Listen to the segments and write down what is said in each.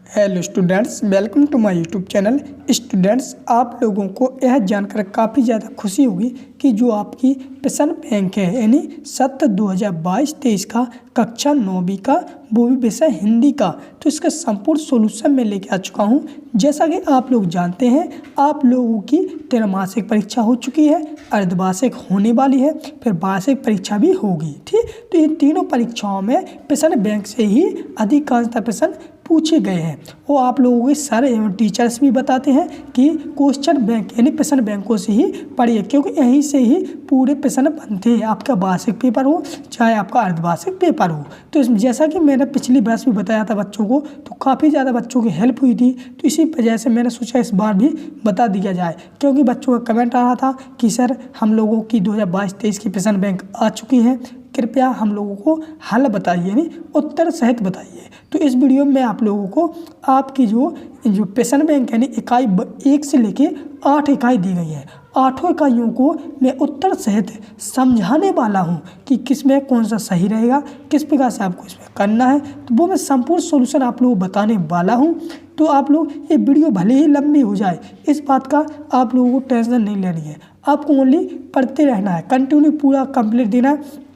Hello students, welcome to my YouTube channel. Students, आप लोगों को यह जानकर काफ़ी ज़्यादा खुशी होगी कि जो आपकी प्रश्न बैंक है यानी सत्र 2022-23 का कक्षा 9वीं का वो भी विषय हिंदी का, तो इसका संपूर्ण सॉल्यूशन मैं लेके आ चुका हूँ। जैसा कि आप लोग जानते हैं, आप लोगों की त्रैमासिक परीक्षा हो चुकी है, अर्धवार्षिक होने वाली है, फिर वार्षिक परीक्षा भी होगी। ठीक, तो इन तीनों परीक्षाओं में प्रश्न बैंक से ही अधिकांशतः प्रश्न पूछे गए हैं। वो आप लोगों के सर एवं टीचर्स भी बताते हैं कि क्वेश्चन बैंक यानी प्रश्न बैंकों से ही पढ़िए, क्योंकि यहीं से ही पूरे प्रश्न बनते हैं, आपका वार्षिक पेपर हो चाहे आपका अर्धवार्षिक पेपर हो। तो जैसा कि मैंने पिछली वर्ष भी बताया था बच्चों को, तो काफ़ी ज़्यादा बच्चों की हेल्प हुई थी, तो इसी वजह से मैंने सोचा इस बार भी बता दिया जाए, क्योंकि बच्चों का कमेंट आ रहा था कि सर हम लोगों की 2022-23 की प्रश्न बैंक आ चुकी हैं, कृपया हम लोगों को हल बताइए यानी उत्तर सहित बताइए। तो इस वीडियो में आप लोगों को आपकी जो प्रश्न बैंक यानी इकाई 1 से लेके 8 इकाई दी गई है, 8 इकाइयों को मैं उत्तर सहित समझाने वाला हूं कि किसमें कौन सा सही रहेगा, किस प्रकार से आपको इसमें करना है, तो वो मैं संपूर्ण सॉल्यूशन आप लोगों को बताने वाला हूं। तो आप लोग ये वीडियो भले ही लंबी हो जाए, इस बात का आप लोगों को टेंशन नहीं लेनी है, आपको ओनली पढ़ते रहना है, कंटिन्यू पूरा कंप्लीट देना है।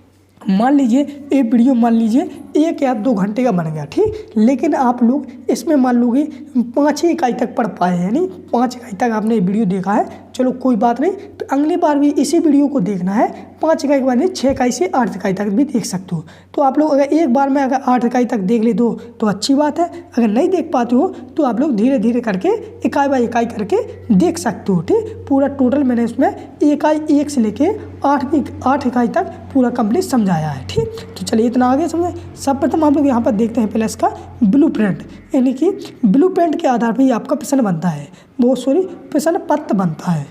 मान लीजिए ये वीडियो मान लीजिए 1 या 2 घंटे का बन गया, ठीक, लेकिन आप लोग इसमें मान लोगे 5 इकाई तक पढ़ पाए, यानी 5 इकाई तक आपने ये वीडियो देखा है, चलो कोई बात नहीं, तो अगली बार भी इसी वीडियो को देखना है। 5 इकाई के बाद नहीं, 6 इकाई से 8 इकाई तक भी देख सकते हो। तो आप लोग अगर एक बार में अगर 8 इकाई तक देख ले दो तो अच्छी बात है, अगर नहीं देख पाते हो तो आप लोग धीरे धीरे करके इकाई बाई इकाई करके देख सकते हो। ठीक, पूरा टोटल मैंने इसमें इकाई 1 से लेके 8 इकाई तक पूरा कंप्लीट समझाया है। ठीक, तो चलिए इतना आगे समझे। सब प्रथम आप लोग यहाँ पर देखते हैं पहले इसका ब्लूप्रिंट, यानी कि ब्लूप्रिंट के आधार पर ही आपका प्रश्न बनता है, प्रश्न पत्र बनता है।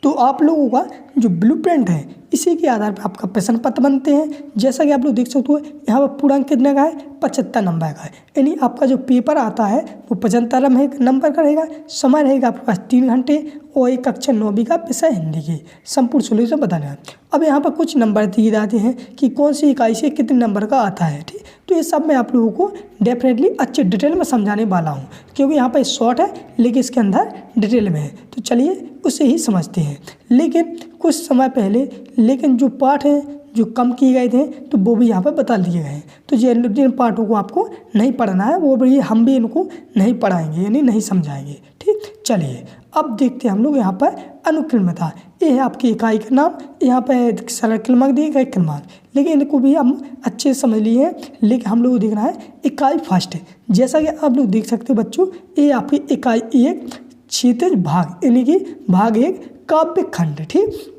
तो आप लोगों का जो ब्लूप्रिंट है इसी के आधार पर आपका प्रश्न पत्र बनते हैं। जैसा कि आप लोग देख सकते हो यहाँ पर पूर्णांक कितने का है, 75 नंबर का है, यानी आपका जो पेपर आता है वो 75 नंबर का रहेगा। समय रहेगा आपके पास 3 घंटे और एक कक्षा 9वीं का विषय हिंदी की संपूर्ण सॉल्यूशन बताना है। अब यहाँ पर कुछ नंबर दिए जाते हैं कि कौन सी इकाई से कितने नंबर का आता है। ठीक, तो ये सब मैं आप लोगों को डेफिनेटली अच्छे डिटेल में समझाने वाला हूँ, क्योंकि यहाँ पर शॉर्ट है लेकिन इसके अंदर डिटेल में है। तो चलिए उसे ही समझते हैं। लेकिन कुछ समय पहले जो पाठ हैं जो कम किए गए थे तो वो भी यहाँ पर बता दिए गए हैं। तो जिन पाठों को आपको नहीं पढ़ना है वो भी हम भी इनको नहीं पढ़ाएंगे यानी नहीं समझाएंगे। ठीक, चलिए अब देखते हैं हम लोग यहाँ पर अनुक्रमता। ये है आपकी इकाई का नाम, यहाँ पर सरल क्रमांक दिए गए क्रमांक, लेकिन इनको भी हम अच्छे से समझ लिए हैं। लेकिन हम लोग को देखना है इकाई फर्स्ट। जैसा कि आप लोग देख सकते हो बच्चों, ये आपकी इकाई 1 क्षितिज भाग यानी कि भाग 1 काव्य खंड। ठीक,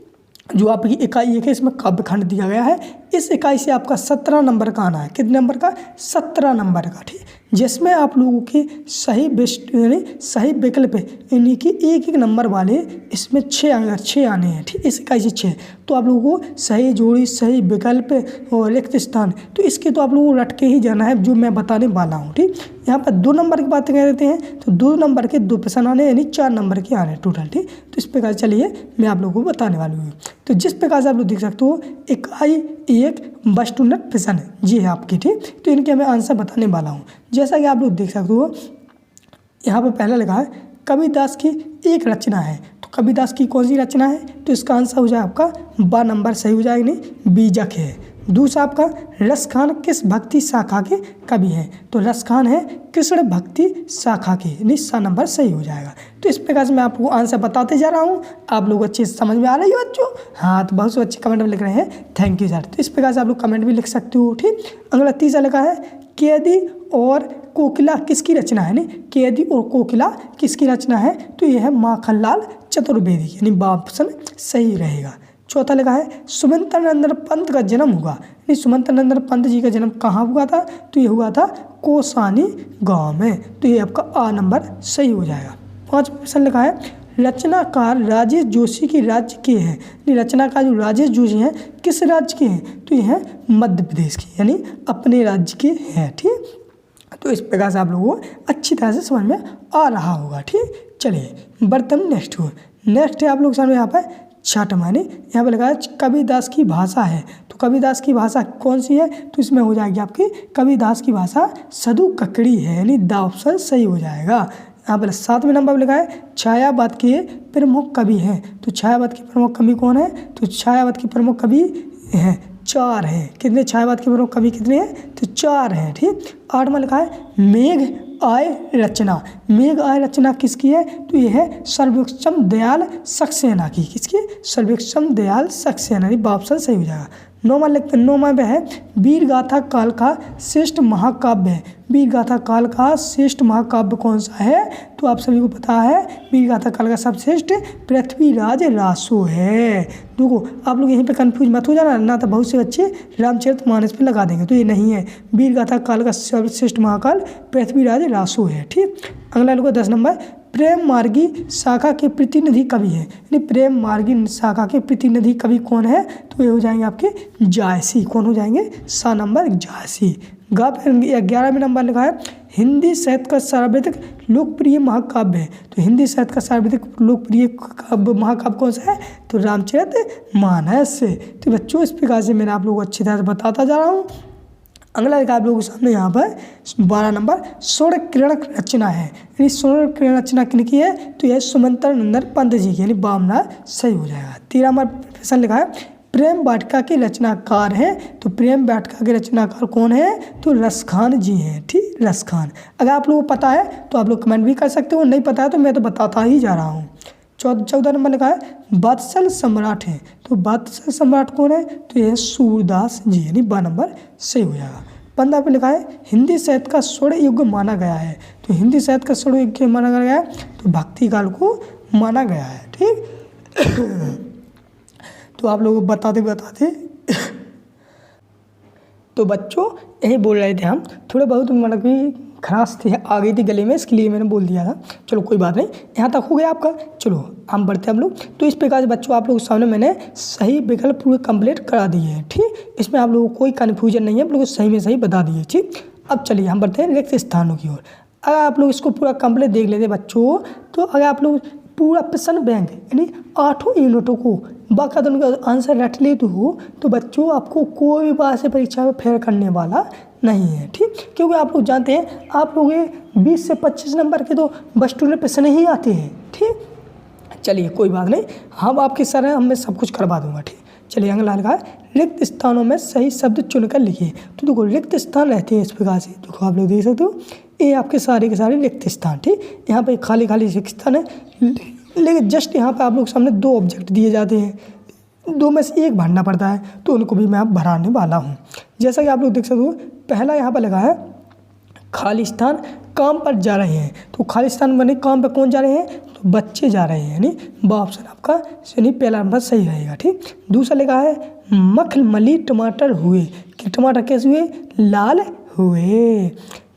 जो आपकी इकाई 1 है इसमें काव्य खंड दिया गया है। इस इकाई से आपका 17 नंबर का आना है। कितने नंबर का, 17 नंबर का। ठीक, जिसमें आप लोगों के सही बेस्ट यानी सही विकल्प यानी कि एक नंबर वाले इसमें 6 आने हैं। ठीक, इस इकाई से 6, तो आप लोगों को सही जोड़ी, सही विकल्प और रिक्त स्थान, तो इसके तो आप लोगों को रट के ही जाना है जो मैं बताने वाला हूँ। ठीक, यहाँ पर 2 नंबर की बात कर रहे हैं, तो 2 नंबर के 2 प्रश्न आने यानी 4 नंबर के आने टोटल। ठीक, तो इस प्रकार चलिए मैं आप लोगों को बताने वाली हूँ। तो जिस प्रकार से आप लोग देख सकते हो इकाई 1 वस्तुनिष्ठ प्रश्न जी है आपकी। ठीक, तो इनके मैं आंसर बताने वाला हूँ। जैसा कि आप लोग देख सकते हो यहाँ पर पहला लिखा है कबीरदास की एक रचना है, तो कबीरदास की कौन सी रचना है, तो इसका आंसर हो जाए आपका 12 नंबर सही हो जाएगा, नहीं बीजक है। दूसरा आपका रसखान किस भक्ति शाखा के कवि हैं, तो रसखान है कृष्ण भक्ति शाखा के, यानी 7 नंबर सही हो जाएगा। तो इस प्रकार से मैं आपको आंसर बताते जा रहा हूँ। आप लोग अच्छे से समझ में आ रही है बच्चों? हाँ, तो बहुत से अच्छे कमेंट में लिख रहे हैं, थैंक यू सर। तो इस प्रकार से आप लोग कमेंट भी लिख सकते हो। ठीक, अगला तीसरा लिखा है कैदी और कोकिला किसकी रचना है, नहीं कैदी और कोकिला किसकी रचना है, तो यह है माखनलाल चतुर्वेदी, यानी ऑप्शन सही रहेगा। चौथा लिखा है सुमंतनंदन पंत का जन्म हुआ, नहीं सुमंतनंदन पंत जी का जन्म कहाँ हुआ था, तो ये हुआ था कोसानी गांव में, तो ये आपका आ नंबर सही हो जाएगा। 5वां प्रश्न लिखा है रचनाकार राजेश जोशी की राज्य के हैं, नहीं रचनाकार जो राजेश जोशी हैं किस राज्य के हैं, तो ये हैं मध्य प्रदेश के, यानी अपने राज्य के हैं। ठीक, तो इस प्रकार से आप लोगों को अच्छी तरह से समझ में आ रहा होगा। ठीक, चलिए बढ़ते हम नेक्स्ट है आप लोग सामने यहाँ पर छठ माने यहाँ पर लगा है कबीरदास की भाषा है, तो कबीरदास की भाषा कौन सी है, तो इसमें हो जाएगी आपकी कबीरदास की भाषा सदु ककड़ी है, यानी द ऑप्शन सही हो जाएगा। यहाँ पर 7वें नंबर पर लिखा है छायावाद के प्रमुख कवि हैं, तो छायावाद के प्रमुख कवि कौन है, तो छायावाद के प्रमुख कवि हैं 4 हैं। कितने छायावाद के प्रमुख कवि कितने हैं, तो 4 हैं। ठीक, 8वां लिखा है मेघ आय रचना, मेघ आय रचना किसकी है, तो यह है सर्वोत्तम दयाल सक्सेना की, किसकी, सर्वोत्तम दयाल सक्सेना, ये ऑप्शन सही हो जाएगा। 9वां में है वीर गाथा काल का श्रेष्ठ महाकाव्य है, वीर गाथा काल का श्रेष्ठ महाकाव्य कौन सा है, तो आप सभी को पता है वीर गाथा काल का सर्वश्रेष्ठ पृथ्वीराज रासो है। देखो आप लोग यहीं पे कंफ्यूज मत हो जाना, ना तो बहुत से बच्चे रामचरितमानस पे लगा देंगे, तो ये नहीं है, वीर गाथा काल का सर्वश्रेष्ठ महाकाल पृथ्वीराज रासो है। ठीक, अगला लोग 10 नंबर प्रेम मार्गी शाखा के प्रतिनिधि कवि है, यानी प्रेम मार्गी शाखा के प्रतिनिधि कवि कौन है, तो ये हो जाएंगे आपके जायसी, कौन हो जाएंगे, 7 नंबर जायसी। 11वें नंबर लिखा है हिंदी साहित्य का सर्वाधिक लोकप्रिय महाकाव्य है, तो हिंदी साहित्य का सर्वाधिक लोकप्रिय महाकाव्य कौन सा है, तो रामचरितमानस। तो बच्चों इस प्रकार से मैंने आप लोगों को अच्छी तरह से बताता जा रहा हूँ। अगला लिखा आप लोगों के सामने यहाँ पर 12 नंबर स्वर्ण किरण रचना है, यानी स्वर्ण किरण रचना किनकी है, तो यह सुमंतर नंदन पंत जी की, यानी बामना सही हो जाएगा। 13 नंबर प्रश्न लिखा है प्रेम वाटिका के रचनाकार हैं, तो प्रेम वाटिका के रचनाकार कौन है, तो रसखान जी हैं। ठीक, रसखान। अगर आप लोगों को पता है तो आप लोग कमेंट भी कर सकते हो, नहीं पता है तो मैं तो बताता ही जा रहा हूँ। 14 नंबर लिखा है वत्सल सम्राट है, तो वत्सल सम्राट कौन है, तो यह सूरदास जी, यानी 12 नंबर सही हो जाएगा। 15 पे लिखा है हिंदी साहित्य का स्वर्ण युग माना गया है, तो हिंदी साहित्य का स्वर्ण युग माना गया है, तो भक्ति काल को माना गया है। ठीक तो आप लोगों को बताते तो बच्चों यही बोल रहे थे हम, थोड़े बहुत मतलब कि खराश थी आ गई थी गले में, इसके लिए मैंने बोल दिया था। चलो कोई बात नहीं, यहाँ तक हो गया आपका। चलो हम बढ़ते हैं हम लोग। तो इस प्रकार से बच्चों आप लोगों के सामने मैंने सही विकल्प पूरे कंप्लीट करा दिए हैं। ठीक, इसमें आप लोगों को कोई कन्फ्यूजन नहीं है, आप लोगों को सही में सही बता दिए। ठीक, अब चलिए हम बढ़ते हैं रिक्त स्थानों की ओर। अगर आप लोग इसको पूरा कंप्लीट देख लेते बच्चों, तो अगर आप लोग पूरा प्रश्न बैंक यानी 8 यूनिटों को बाकायदा उनका आंसर रट लेते हो, तो बच्चों आपको कोई बात से परीक्षा में फेल करने वाला नहीं है। ठीक, क्योंकि आप लोग जानते हैं आप लोग 20 से 25 नंबर के तो बस टूले प्रश्न ही आते हैं। ठीक, चलिए कोई बात नहीं, हम आपके सर हैं, मैं सब कुछ करवा दूंगा। ठीक, चलिए अगला लिखा है रिक्त स्थानों में सही शब्द चुनकर लिखिए। तो देखो रिक्त स्थान रहते हैं इस प्रकार से, देखो आप लोग देख सकते हो ये आपके सारे के सारे रिक्त स्थान। ठीक, यहाँ पे खाली रिक्त स्थान है, लेकिन जस्ट यहाँ पे आप लोग सामने 2 ऑब्जेक्ट दिए जाते हैं, 2 में से 1 भरना पड़ता है, तो उनको भी मैं अब भराने वाला हूँ। जैसा कि आप लोग देख सकते हो, पहला यहाँ पर लगा है खाली स्थान काम पर जा रहे हैं, तो खाली स्थान बने काम पर कौन जा रहे हैं, तो बच्चे जा रहे हैं, यानी ऑप्शन आपका यानी पहला नंबर सही रहेगा। ठीक, दूसरा लिखा है मखमली टमाटर हुए, कि टमाटर कैसे हुए, लाल हुए,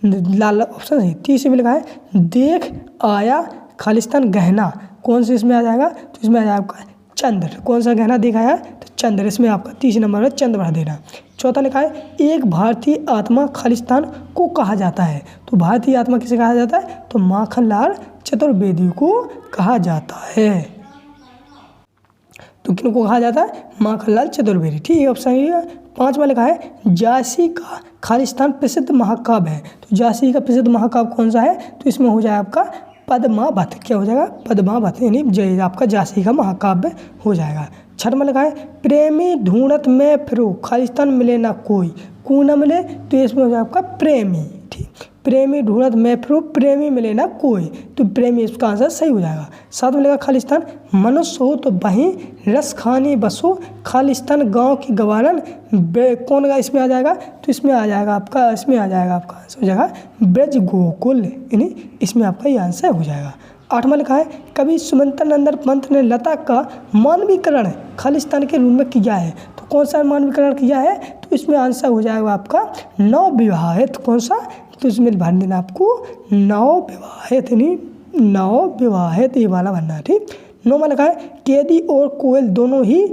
लाल ऑप्शन है। तीसरे में लिखा है देख आया खालिस्तान गहना, कौन से इसमें आ जाएगा, तो इसमें आ जाएगा आपका चंद्र, कौन सा गहना दिखाया, तो चंद्र, इसमें आपका 30 नंबर में चंद्र भर देना। चौथा लिखा है एक भारतीय आत्मा खालिस्तान को कहा जाता है, तो भारतीय आत्मा किसे कहा जाता है, तो माखनलाल चतुर्वेदी को कहा जाता है। तो किन को कहा जाता है, माखनलाल चतुर्वेदी। ठीक है, ऑप्शन है। 5वां लिखा है झांसी का खालिस्तान प्रसिद्ध महाकाव्य है, तो झांसी का प्रसिद्ध महाकाव्य कौन सा है, तो इसमें हो जाए आपका पद्मावत, क्या हो जाएगा, पद्मावत, यानी जय आपका झांसी का महाकाव्य हो जाएगा। 6वां लिखा है प्रेमी ढूंढत में फिरो खालिस्तान मिले ना कोई, को ना मिले, तो इसमें हो जाएगा आपका प्रेमी। ठीक, प्रेमी ढूंढत में फिरो प्रेमी मिले ना कोई, तो प्रेमी इसका आंसर सही हो जाएगा। 7वां लिखा खालिस्तान मनुष्य हो तो वहीं रस खाने बसो खालिस्तान गांव की गवारन, कौन का इसमें आ जाएगा, तो इसमें आ जाएगा आपका आंसर हो जाएगा ब्रज गोकुल, यानी इसमें आपका ये आंसर हो जाएगा। 8वां लिखा है कवि सुमंतर नंदन पंत ने लता का मानवीकरण खालिस्तान के रूप में किया है, तो कौन सा मानवीकरण किया है, तो इसमें आंसर हो जाएगा आपका नवविवाहित, कौन सा, तो इसमें भर देना आपको नवविवाहित, यानी नवविवाहित ये वाला भरना है। ठीक, 9वां लिखा है कैदी और कोयल दोनों ही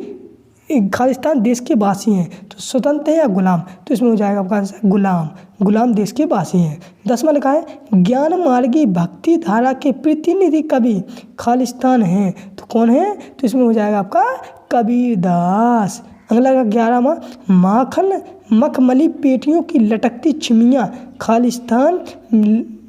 खालिस्तान देश के वासी हैं, तो स्वतंत्र है या गुलाम, तो इसमें हो जाएगा आपका आंसर गुलाम। गुलाम देश के वासी हैं। 10वां लिखा है ज्ञान मार्गी भक्ति धारा के प्रतिनिधि कवि खालिस्तान हैं, तो कौन है, तो इसमें हो जाएगा आपका कबीरदास। अगला 11वां माखन मखमली पेटियों की लटकती चिमियाँ खालिस्तान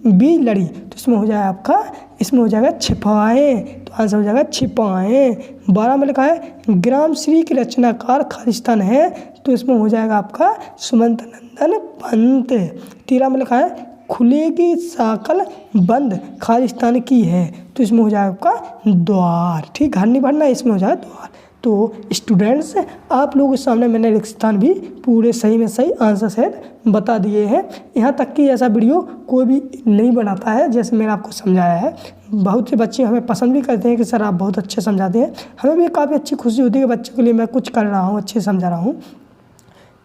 भी लड़ी, तो इसमें हो जाएगा आपका, इसमें हो जाएगा छिपाएं, तो आंसर हो जाएगा छिपाएं। 12 में लिखा है ग्रामश्री के रचनाकार खालिस्तान है, तो इसमें हो जाएगा आपका सुमंत नंदन पंत। 13 में लिखा है खुलेगी साकल बंद खालिस्तान की है, तो इसमें हो जाएगा आपका द्वार। ठीक, घर नहीं भरना, इसमें हो जाएगा द्वार। तो स्टूडेंट्स आप लोगों के सामने मैंने रेगिस्तान भी पूरे सही में सही आंसर सेट बता दिए हैं। यहाँ तक कि ऐसा वीडियो कोई भी नहीं बनाता है जैसे मैंने आपको समझाया है। बहुत से बच्चे हमें पसंद भी करते हैं कि सर आप बहुत अच्छे समझाते हैं, हमें भी काफ़ी अच्छी खुशी होती है कि बच्चों के लिए मैं कुछ कर रहा हूँ, अच्छे समझा रहा हूँ।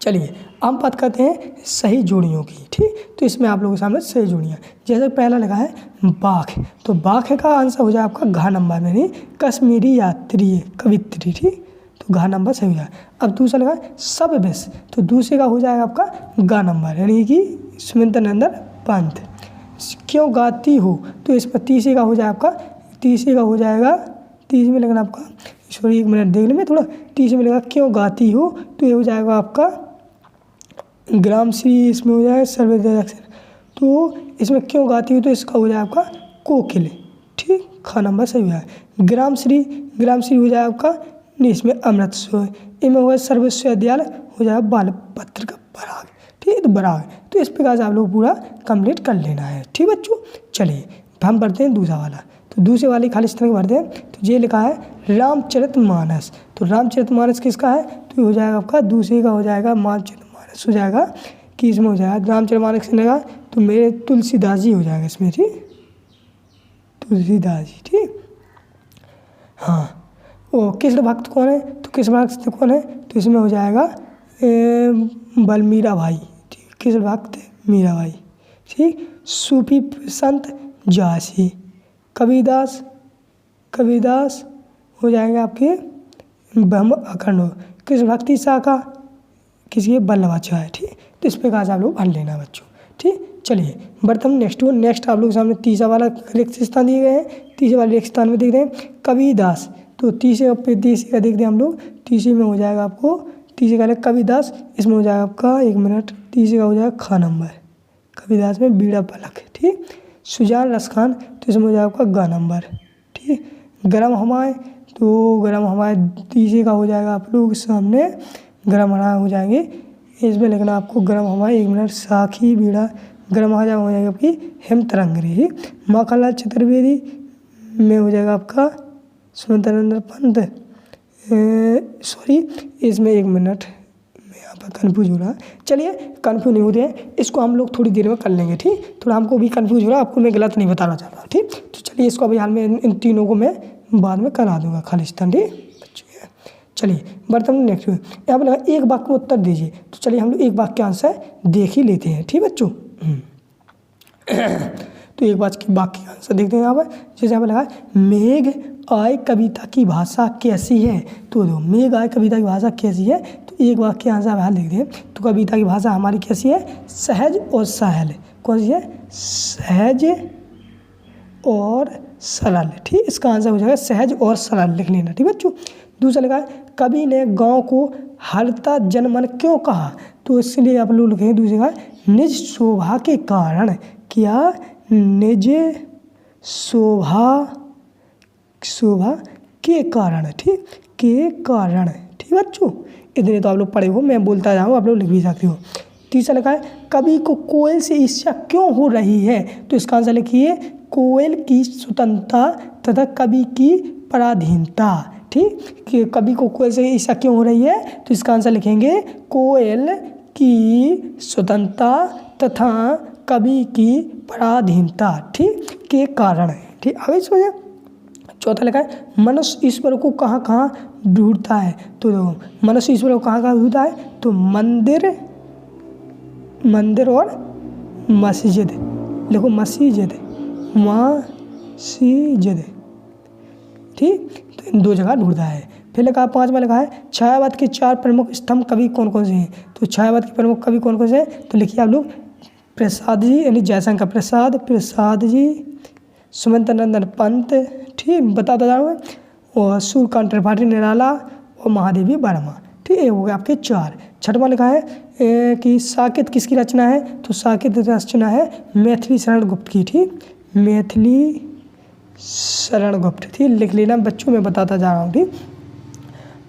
चलिए हम बात करते हैं सही जोड़ियों की। ठीक, तो इसमें आप लोगों के सामने सही जोड़ियाँ, जैसे पहला लगा है बाघ, तो बाघ का आंसर हो जाए आपका घ नंबर में, नहीं कश्मीरी यात्री कवित्री। ठीक, तो घ नंबर सही हो जाए। अब दूसरा लगा सब बेस, तो दूसरे का हो जाएगा आपका ग नंबर, यानी कि सुमित नंदन पंत। क्यों गाती हो, तो इस पर तीसरे का हो जाए आपका, तीसरे का हो जाएगा, तीसरे में लगना आपका, सॉरी 1 मिनट देख लें थोड़ा, तीसरे में लगा क्यों गाती हो, तो ये हो जाएगा आपका ग्रामश्री, इसमें हो जाएगा सर्वोदय अक्षर, तो इसमें क्यों गाती हो, तो इसका हो जाएगा आपका कोकिल। ठीक, ख नंबर सही हो जाएगा। ग्रामश्री, ग्रामश्री हो जाएगा आपका, नहीं इसमें अमृत सोय, इनमें होगा सर्वविश्वविद्यालय, हो जाएगा बाल पत्र का पराग। ठीक, तो बराग, तो इस प्रकार से आप लोग पूरा कंप्लीट कर लेना है। ठीक बच्चों, चलिए हम पढ़ते हैं दूसरा वाला, तो दूसरे वाले खालिस्तान के भरते हैं। तो ये लिखा है रामचरितमानस, तो रामचरितमानस किसका है, तो ये हो जाएगा आपका दूसरे का हो जाएगा रामचरितमानस, हो जाएगा कि इसमें हो जाएगा रामचरितमानस से लगा तो मेरे तुलसीदास जी हो जाएगा इसमें। ठीक, तुलसीदास जी। ठीक, हाँ, वो कृष्ण भक्त कौन है, तो कृष्ण भक्त कौन है, तो इसमें हो जाएगा बलमीरा भाई। ठीक, कृष्ण भक्त मीरा भाई। ठीक, सूफी संत जासी, कबीरदास, कबीरदास हो जाएंगे आपके ब्रह्म अखंड, कृष्ण भक्ति शाखा किसी वल्लभाचार्य। ठीक, तो इस प्रकार से आप लोग भर लेना बच्चों। ठीक, चलिए बढ़ते हम नेक्स्ट आप लोग के सामने तीसरा वाला रिक्त स्थान दिए गए हैं। तीसरे वाले रिक्त स्थान में देख रहे हैं कबीरदास, तो तीसरे का देखते हैं हम लोग, तीसरे में हो जाएगा आपको, तीसरे का कबीरदास, इसमें हो जाएगा आपका 1 मिनट, तीसरे का हो जाएगा ख नंबर, कबीरदास में बीड़ा पलक। ठीक, सुजान रसखान, तो इसमें हो जाएगा आपका ग नंबर। ठीक, गरम हवाएं, तो गरम हवाएं तीसरे का हो जाएगा आप लोग के सामने, गरम हवाएं हो जाएंगे, इसमें लिखना आपको गरम हवाएं 1 मिनट, साखी बीड़ा, गरम हवा हो जाएगा आपकी हेम तरंगरी। माखनलाल चतुर्वेदी में हो जाएगा आपका सुमंत पंत, सॉरी इसमें 1 मिनट मैं यहाँ पर कन्फ्यूज हो रहा। चलिए कन्फ्यूज नहीं होते हैं, इसको हम लोग थोड़ी देर में कर लेंगे। ठीक, थोड़ा हमको भी कन्फ्यूज हो रहा है, आपको मैं गलत नहीं बताना चाह रहा। ठीक, तो चलिए इसको अभी हाल में इन तीनों को मैं बाद में करा दूंगा खालिस्तान। ठीक, चलिए बढ़ते हम नेक्स्ट, यहाँ पर लगा एक वाक्य में उत्तर दीजिए, तो चलिए हम लोग एक वाक्य के आंसर देख ही लेते हैं। ठीक बच्चों, तो एक वाक्य के आंसर देखते हैं यहाँ पर, जैसे यहाँ पर लगा मेघ आय कविता की भाषा कैसी है, तो दो मेघ आय कविता की भाषा कैसी है, तो एक वाक्य आंसर हाल देखते हैं। तो कविता की भाषा हमारी कैसी है, सहज और सहल। कौन सी है, सहज और सरल। ठीक, इसका आंसर हो जाएगा सहज और सरल, लिख लेना। ठीक बच्चों, दूसरा लिखा है कवि ने गांव को हरता जनमन क्यों कहा, तो इसलिए आप लोग लिखेंगे दूसरे का निज शोभा के कारण। क्या, निज शोभा के कारण। ठीक, के कारण। ठीक बच्चों, इतने तो आप लोग पढ़े हो, मैं बोलता जाऊँ, आप लोग लिख भी सकते हो। तीसरा लिखा है कवि को कोयल से ईर्ष्या क्यों हो रही है, तो इसका आंसर लिखिए कोयल की स्वतंत्रता तथा कवि की पराधीनता। ठीक, कि कवि को कोयल से ईर्ष्या क्यों हो रही है, तो इसका आंसर लिखेंगे कोयल की स्वतंत्रता तथा कवि की पराधीनता। ठीक, के कारण। ठीक, आगे समझे। चौथा लिखा है मनुष्य ईश्वर को कहाँ कहाँ ढूंढता है, तो देखो मनुष्य ईश्वर को कहाँ कहाँ ढूंढता है, तो मंदिर और मस्जिद। देखो मस्जिद, मस्जिद। ठीक, तो इन 2 जगह ढूंढता है। फिर लिखा है 5 में लिखा है छायावाद के 4 प्रमुख स्तंभ कवि कौन कौन से हैं। तो छायावाद के प्रमुख कवि कौन कौन से हैं, तो लिखिए आप लोग प्रसाद जी यानी जयशंकर प्रसाद जी, सुमंतनंदन पंत, ठीक बताता जा रहा हूँ, और सूर्यकांत त्रिपाठी निराला और महादेवी वर्मा। ठीक है, हो गए आपके 4। छठवां लिखा है कि साकेत किसकी रचना है, तो साकेत रचना है मैथिली शरण गुप्त की। ठीक, मैथिली शरण गुप्त। ठीक, लिख लेना बच्चों, मैं बताता जा रहा हूँ। ठीक,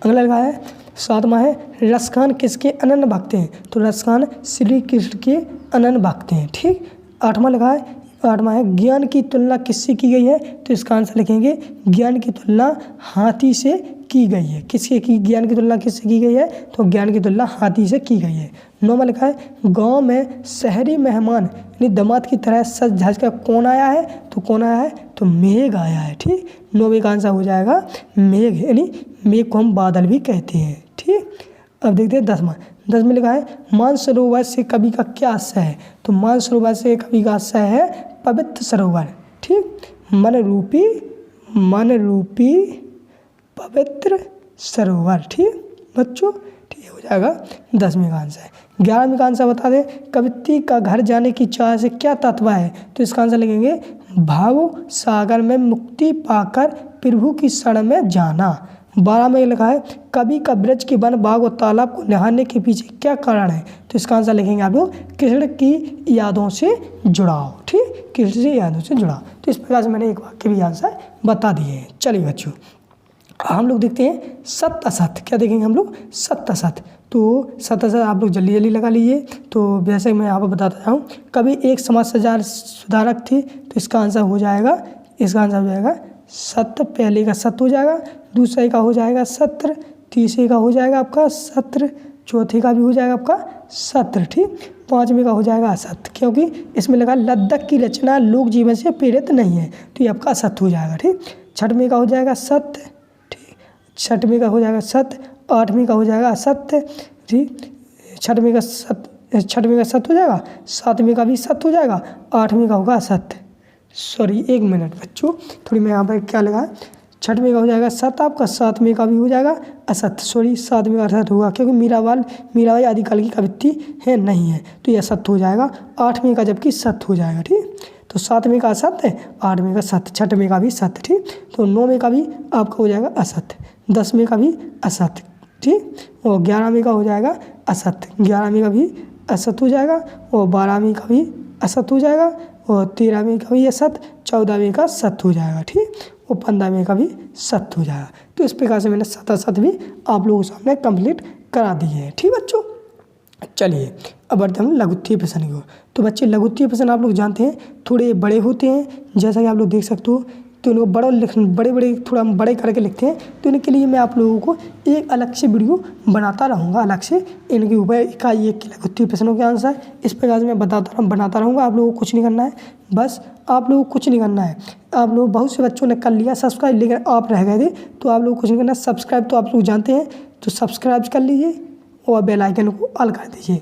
अगला लिखा है 7वां है रसखान किसके अनन्य भक्त हैं, तो रसखान श्री कृष्ण के अनन्य भक्त हैं। ठीक, 8वां लिखा है 8वां है ज्ञान की तुलना किससे की गई है, तो इसका आंसर लिखेंगे ज्ञान की तुलना हाथी से की गई है। किसके की ज्ञान की तुलना किससे की गई है, तो ज्ञान की तुलना हाथी से की गई है। 9वां लिखा है गांव में शहरी मेहमान यानी दामाद की तरह सज धज कर कौन आया है, तो कौन आया है, तो मेघ आया है। ठीक, 9वें का आंसर हो जाएगा मेघ, यानी मेघ को हम बादल भी कहते हैं। ठीक, अब देखते हैं 10वां। 10 में लिखा है मानसरोवर से कवि का क्या आशय है, तो मानसरोवर से कवि का आशय है पवित्र सरोवर। ठीक, मन रूपी पवित्र सरोवर। ठीक बच्चों, ठीक हो जाएगा 10वें का आंसर। 11वें का आंसर बता दें कवित्री का घर जाने की चाह से क्या तात्पर्य है, तो इसका आंसर लिखेंगे भाव सागर में मुक्ति पाकर प्रभु की शरण में जाना। 12 में लिखा है कवि का ब्रज के वन बाग और तालाब को निहारने के पीछे क्या कारण है, तो इसका आंसर लिखेंगे आप लोग कृष्ण की यादों से जुड़ाव। ठीक, कृष्ण की यादों से जुड़ाव। तो इस प्रकार से मैंने एक वाक्य भी आंसर बता दिए हैं। चलिए बच्चों, हम लोग देखते हैं सत्य असत। क्या देखेंगे हम लोग, सत्य असत। तो सत्य असत आप लोग जल्दी जल्दी लगा लीजिए। तो जैसे मैं यहाँ पर बताता जाऊँ, कभी एक समाज सुधारक थे, तो इसका आंसर हो जाएगा सत्य। पहले का सत्य हो जाएगा, दूसरे का हो जाएगा सत्र, तीसरे का हो जाएगा आपका सत्र, चौथे का भी हो जाएगा आपका सत्र। ठीक, 5वें का हो जाएगा असत्य, क्योंकि इसमें लगा लद्दाख की रचना लोक जीवन से प्रेरित नहीं है, तो ये आपका असत्य हो जाएगा। ठीक, 6वें का हो जाएगा सत्य। ठीक, 6वें का हो जाएगा सत्य। 8वें का हो जाएगा असत्य। ठीक, 6वें का सत्य हो जाएगा, 7वें का भी सत्य हो जाएगा, 8वें का होगा असत्य। सॉरी, 1 मिनट बच्चों, थोड़ी मैं यहाँ पर क्या लगा, 6वें का हो जाएगा सत्य आपका, 7वें का भी हो जाएगा असत्य। सॉरी, 7वें का असत्य होगा, क्योंकि मीराबाई आदिकाल की कवित्री है नहीं है, तो यह सत्य हो जाएगा। 8वें का जबकि सत्य हो जाएगा। ठीक, तो 7वें का असत्य, 8वें का सत्य, 6वें का भी सत्य। ठीक, तो 9वें का भी आपका हो जाएगा असत्य, 10वें का भी असत्य। ठीक, और 11वें का हो जाएगा असत्य, 11वें का भी असत्य हो जाएगा, और 12वें का भी असत्य हो जाएगा, और 13वें का भी असत्य, 14वें का सत्य हो जाएगा। ठीक, और 15वें का भी सत्य हो जाएगा। तो इस प्रकार से मैंने सत्य असत्य भी आप लोगों के सामने कंप्लीट करा दिए हैं। ठीक बच्चों, चलिए अब बढ़ते हम लघुत्तरीय प्रश्न की ओर। तो बच्चे लघुत्तरीय प्रश्न आप लोग जानते हैं थोड़े बड़े होते हैं, जैसा कि आप लोग देख सकते हो, तो इनको बड़े थोड़ा बड़े करके लिखते हैं। तो इनके लिए मैं आप लोगों को एक अलग से वीडियो बनाता रहूँगा, अलग से इनके ऊपर इकाई 1 के लघुत्तरीय प्रश्नों के आंसर इस प्रकार से मैं बनाता रहूँगा। आप लोगों को कुछ नहीं करना है, बस आप लोगों को कुछ नहीं करना है। आप लोग बहुत से बच्चों ने कर लिया सब्सक्राइब, लेकिन आप रह गए थे, तो आप लोग कुछ नहीं करना। सब्सक्राइब तो आप लोग जानते हैं, तो सब्सक्राइब कर लीजिए और बेल आइकन को ऑल कर दीजिए।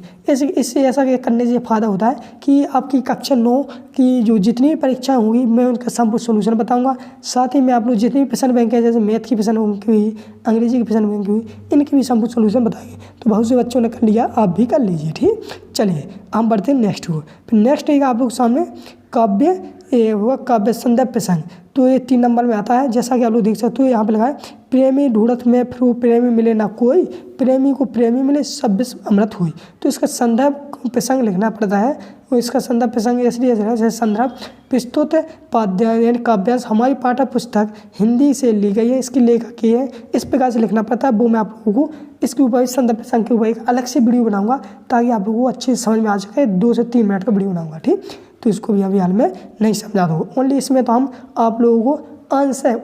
इससे ऐसा करने से फ़ायदा होता है कि आपकी कक्षा 9 की जो जितनी भी परीक्षाएं होंगी, मैं उनका संपूर्ण सोल्यूशन बताऊंगा। साथ ही मैं आप लोग जितनी भी प्रश्न बैंक है, जैसे मैथ की प्रश्न बैंक हुई, अंग्रेजी की प्रश्न बैंक हुई, इनकी भी संपूर्ण सोल्यूशन बताएंगे। तो बहुत से बच्चों ने कर लिया, आप भी कर लीजिए। ठीक, चलिए हम बढ़ते हैं नेक्स्ट को। फिर नेक्स्ट एक आप लोग सामने काव्य संदर्भ प्रसंग। तो ये 3 नंबर में आता है, जैसा कि आप लोग देख सकते हो। यहाँ पे लगा है प्रेमी ढूंढत में फिर प्रेमी मिले ना कोई, प्रेमी को प्रेमी मिले सब विश्व अमृत हुई। तो इसका संदर्भ प्रसंग लिखना पड़ता है। और इसका संदर्भ प्रसंग इसलिए जैसे संदर्भ प्रस्तुत पाठ्य यानी काव्यांश हमारी पाठ्य पुस्तक हिंदी से ली गई है, इसकी लेखक ये है, इस प्रकार से लिखना पड़ता है। वो मैं आप लोगों को इसके ऊपर संदर्भ प्रसंग के ऊपर एक अलग से वीडियो बनाऊंगा, ताकि आप लोगों को अच्छे से समझ में आ सके। 2 से 3 मिनट का वीडियो बनाऊंगा। ठीक, तो इसको भी अभी हाल में नहीं समझा दूँगा। ओनली इसमें तो हम आप लोगों को आंसर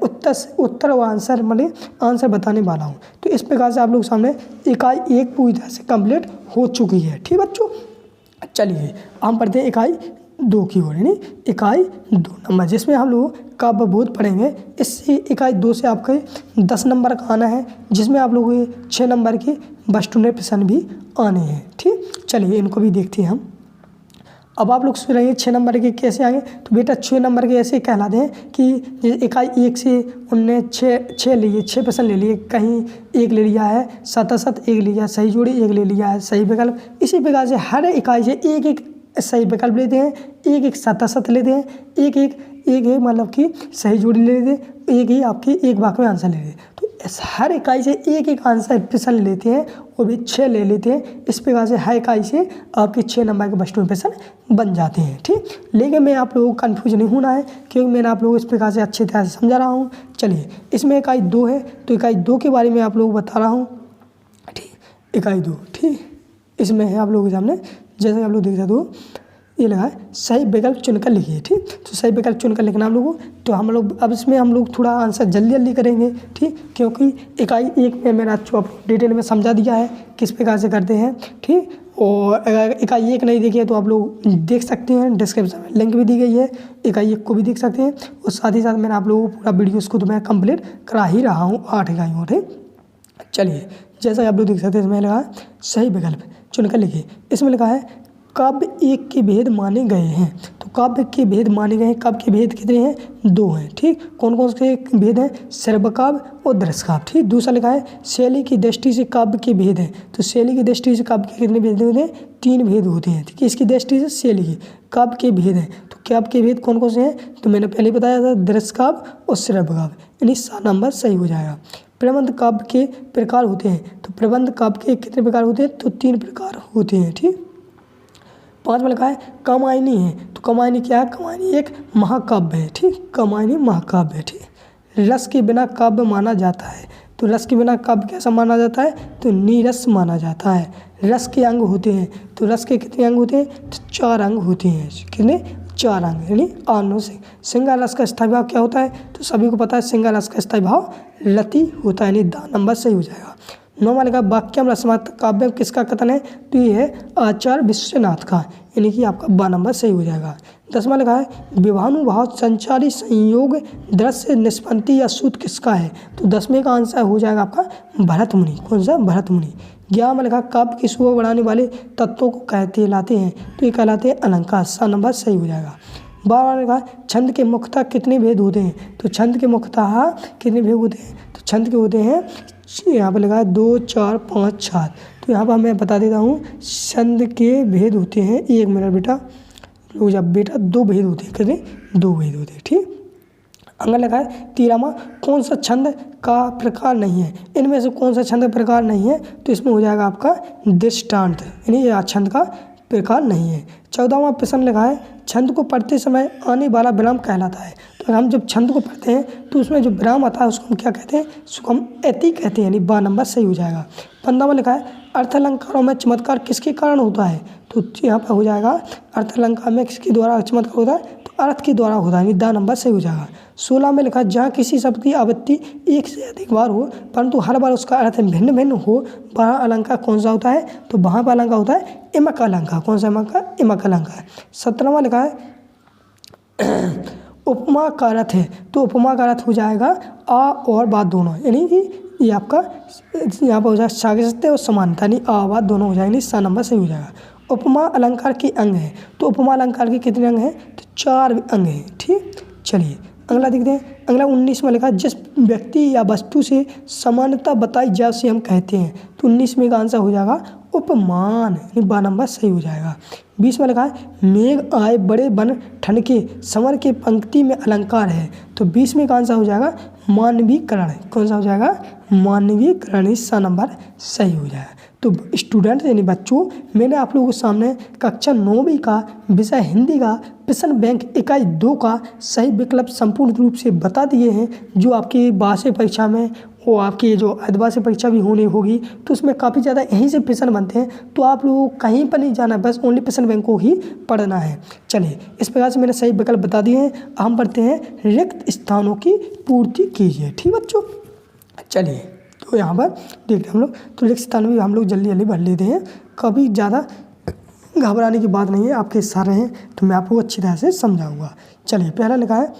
उत्तर और आंसर मतलब आंसर बताने वाला हूँ। तो इस प्रकार से आप लोग सामने इकाई 1 पूरी तरह से कंप्लीट हो चुकी है। ठीक बच्चों, चलिए हम पढ़ते हैं इकाई 2 की ओर, यानी इकाई 2 नंबर, जिसमें हम लोग काव्य बोध पढ़ेंगे। इससे इकाई 2 से आपके 10 नंबर का आना है, जिसमें आप लोगों के 6 नंबर के वस्तुनिष्ठ प्रश्न भी आने हैं। ठीक, चलिए इनको भी देखते हैं हम। अब आप लोग सोच रहे हैं 6 नंबर के कैसे आएंगे, तो बेटा 6 नंबर के ऐसे कहलाते हैं कि इकाई 1 से उनने 6 लिए, 6 प्रश्न ले लिए, कहीं 1 ले लिया है, शत 1 लिया, सही जोड़ी 1 ले लिया है, सही विकल्प। इसी प्रकार से हर इकाई से एक एक सही विकल्प लेते हैं, एक एक शत लेते हैं, एक एक मतलब कि सही जोड़ी ले लेते हैं, एक ही आपकी एक वाक्य में आंसर ले लेते हैं। तो हर इकाई से एक एक आंसर प्रश्न लेते हैं, वो भी 6 ले लेते हैं। इस प्रकार से हर इकाई से आपके 6 नंबर के बच्चों में प्रश्न बन जाते हैं, ठीक। लेकिन मैं आप लोगों को कन्फ्यूज नहीं होना है, क्योंकि मैंने आप लोगों को इस प्रकार से अच्छी तरह से समझा रहा हूँ। चलिए, इसमें इकाई 2 है, तो इकाई 2 के बारे में आप लोगों को बता रहा हूँ, ठीक। इकाई 2, ठीक, इसमें है आप लोगों के सामने, जैसे आप लोग देख सकते हो, ये लगा है सही विकल्प चुनकर लिखिए, ठीक। तो सही विकल्प चुनकर लिखना आप लोगों को। तो हम लोग अब इसमें हम लोग थोड़ा आंसर जल्दी करेंगे, ठीक, क्योंकि इकाई 1 में मैंने आपको डिटेल में समझा दिया है किस प्रकार से करते हैं, ठीक। और अगर इकाई 1 नहीं देखी है तो आप लोग देख सकते हैं, डिस्क्रिप्शन में लिंक भी दी गई है, इकाई 1 को भी देख सकते हैं। और साथ ही साथ मैंने आप लोगों को पूरा वीडियो उसको तो मैं कंप्लीट करा ही रहा हूँ 8 इकाइयों, ठीक। चलिए, जैसा कि आप लोग देख सकते हैं, इसमें लगा है सही विकल्प चुनकर लिखिए। इसमें लिखा है कब एक के भेद माने गए हैं, तो कब के भेद माने गए हैं, कब के भेद कितने हैं, 2 हैं, ठीक। कौन कौन से भेद हैं, सर्वकाव्य और दृश्यकाव्य, ठीक। दूसरा लिखा है शैली की दृष्टि से काव्य के भेद हैं, तो शैली की दृष्टि से काव्य के कितने भेद होते हैं, 3 भेद होते हैं, ठीक है। इसकी दृष्टि से शैली की काव्य के भेद हैं, तो काव्य के भेद कौन कौन से हैं, तो मैंने पहले बताया था, दृश्यकाव्य और सर्वकाव्य, यानी 7 नंबर सही हो जाएगा। प्रबंध काव्य के प्रकार होते हैं, तो प्रबंध काव्य के कितने प्रकार होते हैं, तो 3 प्रकार होते हैं, ठीक। 5 में लिखा है कामायनी है, तो कामायनी क्या है, कामायनी एक महाकाव्य है, ठीक। कामायनी महाकाव्य है, ठीक। रस के बिना काव्य माना जाता है, तो रस के बिना काव्य कैसा माना जाता है, तो नीरस माना जाता है। रस के अंग होते हैं, तो रस के कितने अंग होते हैं, तो 4 अंग होते हैं, कितने, 4 अंग, यानी आनो से। श्रृंगार रस का स्थायी भाव क्या होता है, तो सभी को पता है श्रृंगार रस का स्थायी भाव रति होता है, यानी 10 नंबर सही हो जाएगा। 9वां लिखा वाक्यम रसमात्मक काव्यम किसका कथन है, तो ये है आचार्य विश्वनाथ का, यानी कि आपका 12 नंबर सही हो जाएगा। 10वां लिखा है विभानुभाव संचारी संयोग दृश्य निष्पत्ति या सूत्र किसका है, तो 10वें का आंसर हो जाएगा आपका भरत मुनि। कौन सा, भरत मुनि। 11वां लिखा काव्य की शोभा बढ़ाने वाले तत्वों को कहलाते हैं, तो ये कहलाते हैं अलंकार, 7 नंबर सही हो जाएगा। 12वां लिखा छंद के मुख्यतः कितने भेद होते हैं, तो छंद के मुख्यतः कितने भेद होते हैं, तो छंद के होते हैं, यहाँ पर लगा है 2, 4, 5, 7। तो यहाँ पर मैं बता देता हूँ, छंद के भेद होते हैं, 1 मिनट बेटा रुक जा बेटा, 2 भेद होते हैं, कितने, 2 भेद होते हैं, ठीक। अगला लगा है 13वां कौन सा छंद का प्रकार नहीं है, इनमें से कौन सा छंद का प्रकार नहीं है, तो इसमें हो जाएगा आपका दृष्टांत, यानी ये छंद का प्रकार नहीं है। 14वां प्रश्न लगा है छंद को पढ़ते समय आने वाला विराम कहलाता है, तो हम जब छंद को पढ़ते हैं तो उसमें जो विराम आता है उसको हम क्या कहते हैं, उसको हम एति कहते हैं, यानी 12 नंबर सही हो जाएगा। 15वां लिखा है अर्थ अलंकारों में चमत्कार किसके कारण होता है, तो यहाँ पर हो जाएगा अर्थ अलंकार में किसके द्वारा चमत्कार होता है, तो अर्थ के द्वारा होता है, यानी 10 नंबर सही हो जाएगा। 16 में लिखा जहाँ किसी शब्द की आवृत्ति 1 से अधिक बार हो परंतु हर बार उसका अर्थ भिन्न भिन्न हो, वह अलंकार कौन सा होता है, तो वहाँ पर अलंकार होता है इमक अलंकार। कौन सा अलंकार, इमक अलंकार। 17वां लिखा है उपमा का अर्थ है, तो उपमा का अर्थ हो जाएगा आ और बात दोनों, यानी कि ये आपका यहाँ पर हो जाएगा सादृश्य और समानता, यानी आ बात दोनों हो जाएंगे, 7 नंबर सही हो जाएगा। उपमा अलंकार के अंग है, तो उपमा अलंकार के कितने अंग हैं, तो 4 अंग हैं, ठीक। चलिए अगला देखते हैं। अगला 19 में लिखा जिस व्यक्ति या वस्तु से समानता बताई जा उसे हम कहते हैं, तो 19 का आंसर हो जाएगा उपमान, यानी 12 नंबर सही हो जाएगा। 20 में लिखा है मेघ आए बड़े बन ठनके समर के पंक्ति में अलंकार है, तो 20 का आंसर हो जाएगा मानवीकरण। कौन सा हो जाएगा, मानवीकरण, 7 नंबर सही हो जाएगा। तो स्टूडेंट यानी बच्चों, मैंने आप लोगों के सामने कक्षा 9वीं का विषय हिंदी का प्रश्न बैंक इकाई 2 का सही विकल्प संपूर्ण रूप से बता दिए हैं, जो आपकी वार्षिक परीक्षा में वो आपकी जो अर्धवार्षिक परीक्षा भी होनी होगी, तो उसमें काफ़ी ज़्यादा यहीं से प्रश्न बनते हैं, तो आप लोगों को कहीं पर नहीं जाना, बस ओनली प्रश्न बैंक को ही पढ़ना है। चलिए इस प्रकार से मैंने सही विकल्प बता दिए हैं। हम पढ़ते हैं रिक्त स्थानों की पूर्ति कीजिए, ठीक बच्चों। चलिए तो यहाँ पर देखते हैं हम लोग, तो रिक्त स्थान भी हम लोग जल्दी भर लेते हैं, कभी ज़्यादा घबराने की बात नहीं है, आपके सारे हैं तो मैं आपको अच्छी तरह से समझाऊंगा। चलिए पहला लिखा है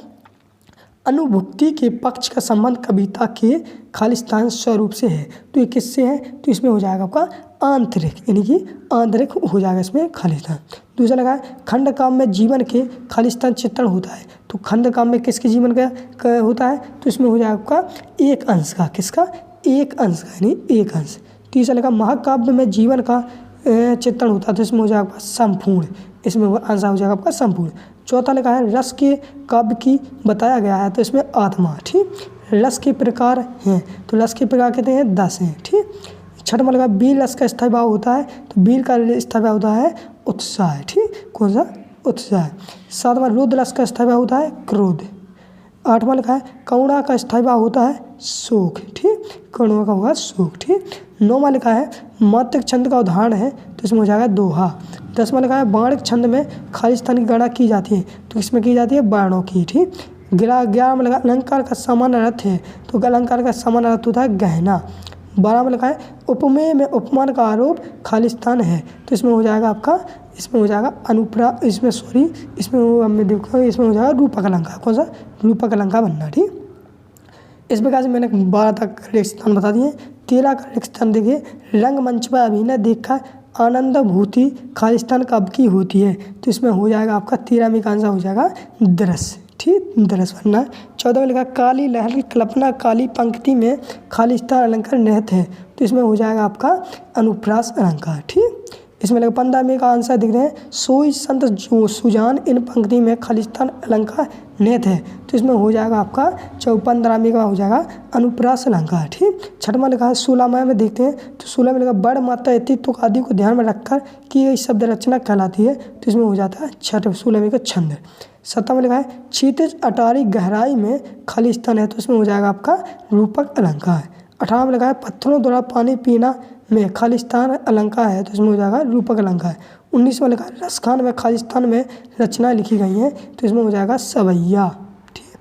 अनुभुक्ति के पक्ष का संबंध कविता के खालिस्तान स्वरूप से है, तो ये किससे है, तो इसमें हो जाएगा आपका आंतरिक, यानी कि आंतरिक हो जाएगा इसमें खालिस्तान। दूसरा लगा है खंड काव्य में जीवन के खालिस्तान चित्रण होता है। तो खंड काव्य में किसके जीवन का होता है, तो इसमें हो जाएगा आपका एक अंश का, किसका, एक अंश का, यानी एक अंश। तीसरा लगा महाकाव्य में जीवन का चित्रण होता है, तो इसमें हो जाएगा आपका संपूर्ण, इसमें आंसर हो जाएगा आपका संपूर्ण। चौथा लिखा है रस के काव्य की बताया गया है, तो इसमें आत्मा। ठीक, रस के प्रकार हैं, तो रस के प्रकार कहते हैं 10 हैं। ठीक, छठवां लगा वीर रस का स्थायी भाव होता है, तो वीर का स्थायी भाव होता है उत्साह। ठीक, कौन सा, उत्साह। सातवां रुद्र रस का स्थायी भाव होता है क्रोध। आठवां लिखा है करुणा का स्थायी भाव होता है शोक। ठीक, करुणा का होगा शोक। ठीक, नौवां लिखा है मात्रिक छंद का उदाहरण है, तो इसमें हो जाएगा दोहा। 10वां लिखा है बाणिक छंद में खालिस्तान की गणना की जाती है, तो इसमें की जाती है बाणों की। ठीक, 11वां लगा अलंकार का सामान्य अर्थ है, तो अलंकार का सामान्य अर्थ होता है गहना। 12वां लिखा है उपमेय में उपमान का आरोप खालिस्तान है, तो इसमें हो जाएगा आपका, इसमें हो जाएगा इसमें देखो इसमें हो जाएगा रूपक अलंकार। कौन सा, रूपक अलंकार बनना। ठीक, इस प्रकार से मैंने 12 तक रेख स्थान बता दिए। 13 का रेख स्थान देखिए रंगमंच पर अभिनय देखकर आनंदानुभूति खालिस्तान कब की होती है, तो इसमें हो जाएगा आपका 13वीं का आंसर हो जाएगा दृश्य। ठीक, दृश्य बनना। 14 में लिखा काली लहर की कल्पना काली पंक्ति में खालिस्तान अलंकार निहित है, तो इसमें हो जाएगा आपका अनुप्रास अलंकार। ठीक, इसमें लगा 15वें का आंसर दिख रहे हैं सोई संत जो सुजान इन पंक्ति में खालिस्तान अलंकार निहित है, तो इसमें हो जाएगा आपका 15वें का हो जाएगा अनुप्रास अलंकार। ठीक, छठवां लिखा है 16वां में देखते हैं, तो 16 में लिखा बड़ मात्रा अतित्व आदि को ध्यान में रखकर की गई शब्द रचना कहलाती है, तो इसमें हो जाता है 16वें का छंद। 17वां में लिखा है क्षितिज अटारी गहराई में खालिस्तान है, तो इसमें हो जाएगा आपका रूपक अलंकार। 18वां में लिखा है पत्थरों द्वारा पानी पीना में खालिस्तान अलंकार है, तो इसमें हो जाएगा रूपक अलंकार। 19वां लिखा है रसखान में खालिस्तान में रचनाएं लिखी गई हैं, तो इसमें हो जाएगा सवैया। ठीक,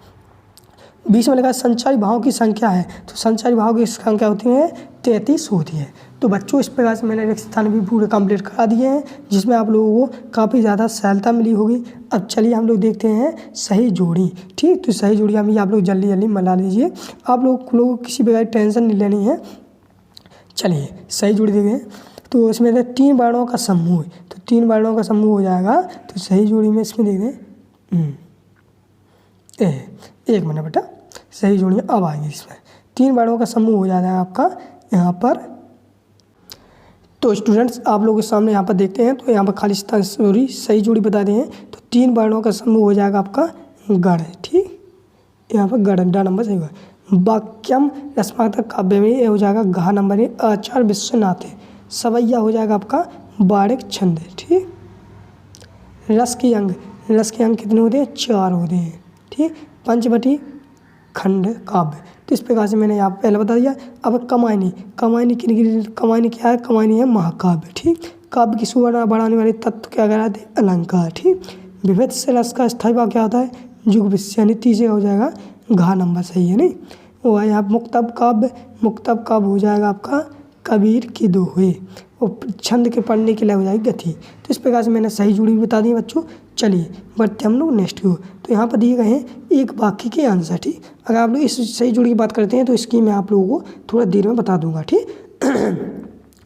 20वां लिखा है संचारी भावों की संख्या है, तो संचारी भाव की संख्या होती है 33 होती है। तो बच्चों इस प्रकार से मैंने रेख स्थान भी पूरे कंप्लीट करा दिए हैं, जिसमें आप लोगों को काफ़ी ज़्यादा सहायता मिली होगी। अब चलिए हम लोग देखते हैं सही जोड़ी। ठीक, तो सही जोड़ी हम आप लोग जल्दी जल्दी मिला लीजिए, आप लोगों को किसी प्रकार की टेंशन नहीं लेनी है। चलिए सही जोड़ी देखें, तो इसमें 3 वर्णों का समूह, तो 3 वर्णों का समूह हो जाएगा, तो सही जोड़ी में इसमें देख दें एक मिनट बेटा, सही जोड़ी अब आएंगी। इसमें 3 वर्णों का समूह हो जाता है आपका यहाँ पर। तो स्टूडेंट्स आप लोगों के सामने यहाँ पर देखते हैं, तो यहाँ पर खालिस्तान सही जोड़ी बता दें, तो 3 वर्णों का समूह हो जाएगा आपका गढ़। ठीक, यहाँ पर गढ़ डा नंबर सही हुआ। वाक्यम रसमात्मक काव्य में ये हो जाएगा घा नंबर है आचार्य विश्वनाथ है। सवैया हो जाएगा आपका बारिक छंद। ठीक, रस के अंग कितने होते हैं, 4 होते हैं। ठीक, पंचवटी खंड काव्य, तो इस प्रकार से मैंने यहाँ पहले बता दिया। अब कमायनी क्या है, कमायनी है महाकाव्य। ठीक, काव्य की सुवर्ण बढ़ाने वाले तत्व क्या कहलाते हैं, अलंकार। ठीक, विविध से रस का स्थायी भाव क्या होता है, युग विषय, यानी तीसरे हो जाएगा घा नंबर सही है नहीं। वो है यहाँ मुक्तब काव्य हो जाएगा आपका कबीर की दोहे, वो छंद के पढ़ने के लिए हो जाएगी गति। तो इस प्रकार से मैंने सही जोड़ी भी बता दी बच्चों। चलिए बढ़ते हम लोग नेक्स्ट को, तो यहाँ पर दिए गए हैं एक वाक्य के आंसर। ठीक, अगर आप लोग इस सही जोड़ी की बात करते हैं तो इसकी मैं आप लोगों को थोड़ा देर में बता दूंगा। ठीक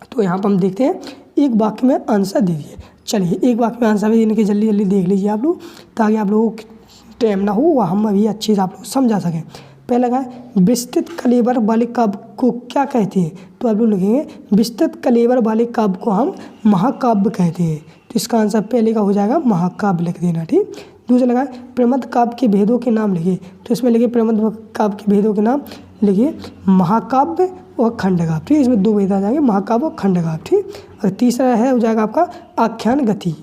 तो यहाँ पर हम देखते हैं एक वाक्य में आंसर दीजिए। चलिए एक वाक्य में आंसर भी देने के जल्दी जल्दी देख लीजिए आप लोग, ताकि आप लोगों को टाइम ना हो वह हम अभी अच्छे से आप लोग समझा सकें। पहला है विस्तृत कलेवर वाले काव्य को क्या कहते हैं, तो आप लोग लिखेंगे विस्तृत कलेवर वाले काव्य को हम महाकाव्य कहते हैं, तो इसका आंसर पहले का हो जाएगा महाकाव्य लिख देना। ठीक, दूसरा लगा प्रमथ काव्य के भेदों के नाम लिखिए, तो इसमें लिखिए प्रमथ काव्य के भेदों के नाम लिखिए महाकाव्य और खंडकाव्य। ठीक, इसमें 2 भेद आ जाएंगे, महाकाव्य और खंडकाव्य। ठीक, और तीसरा है हो जाएगा आपका आख्यान गति।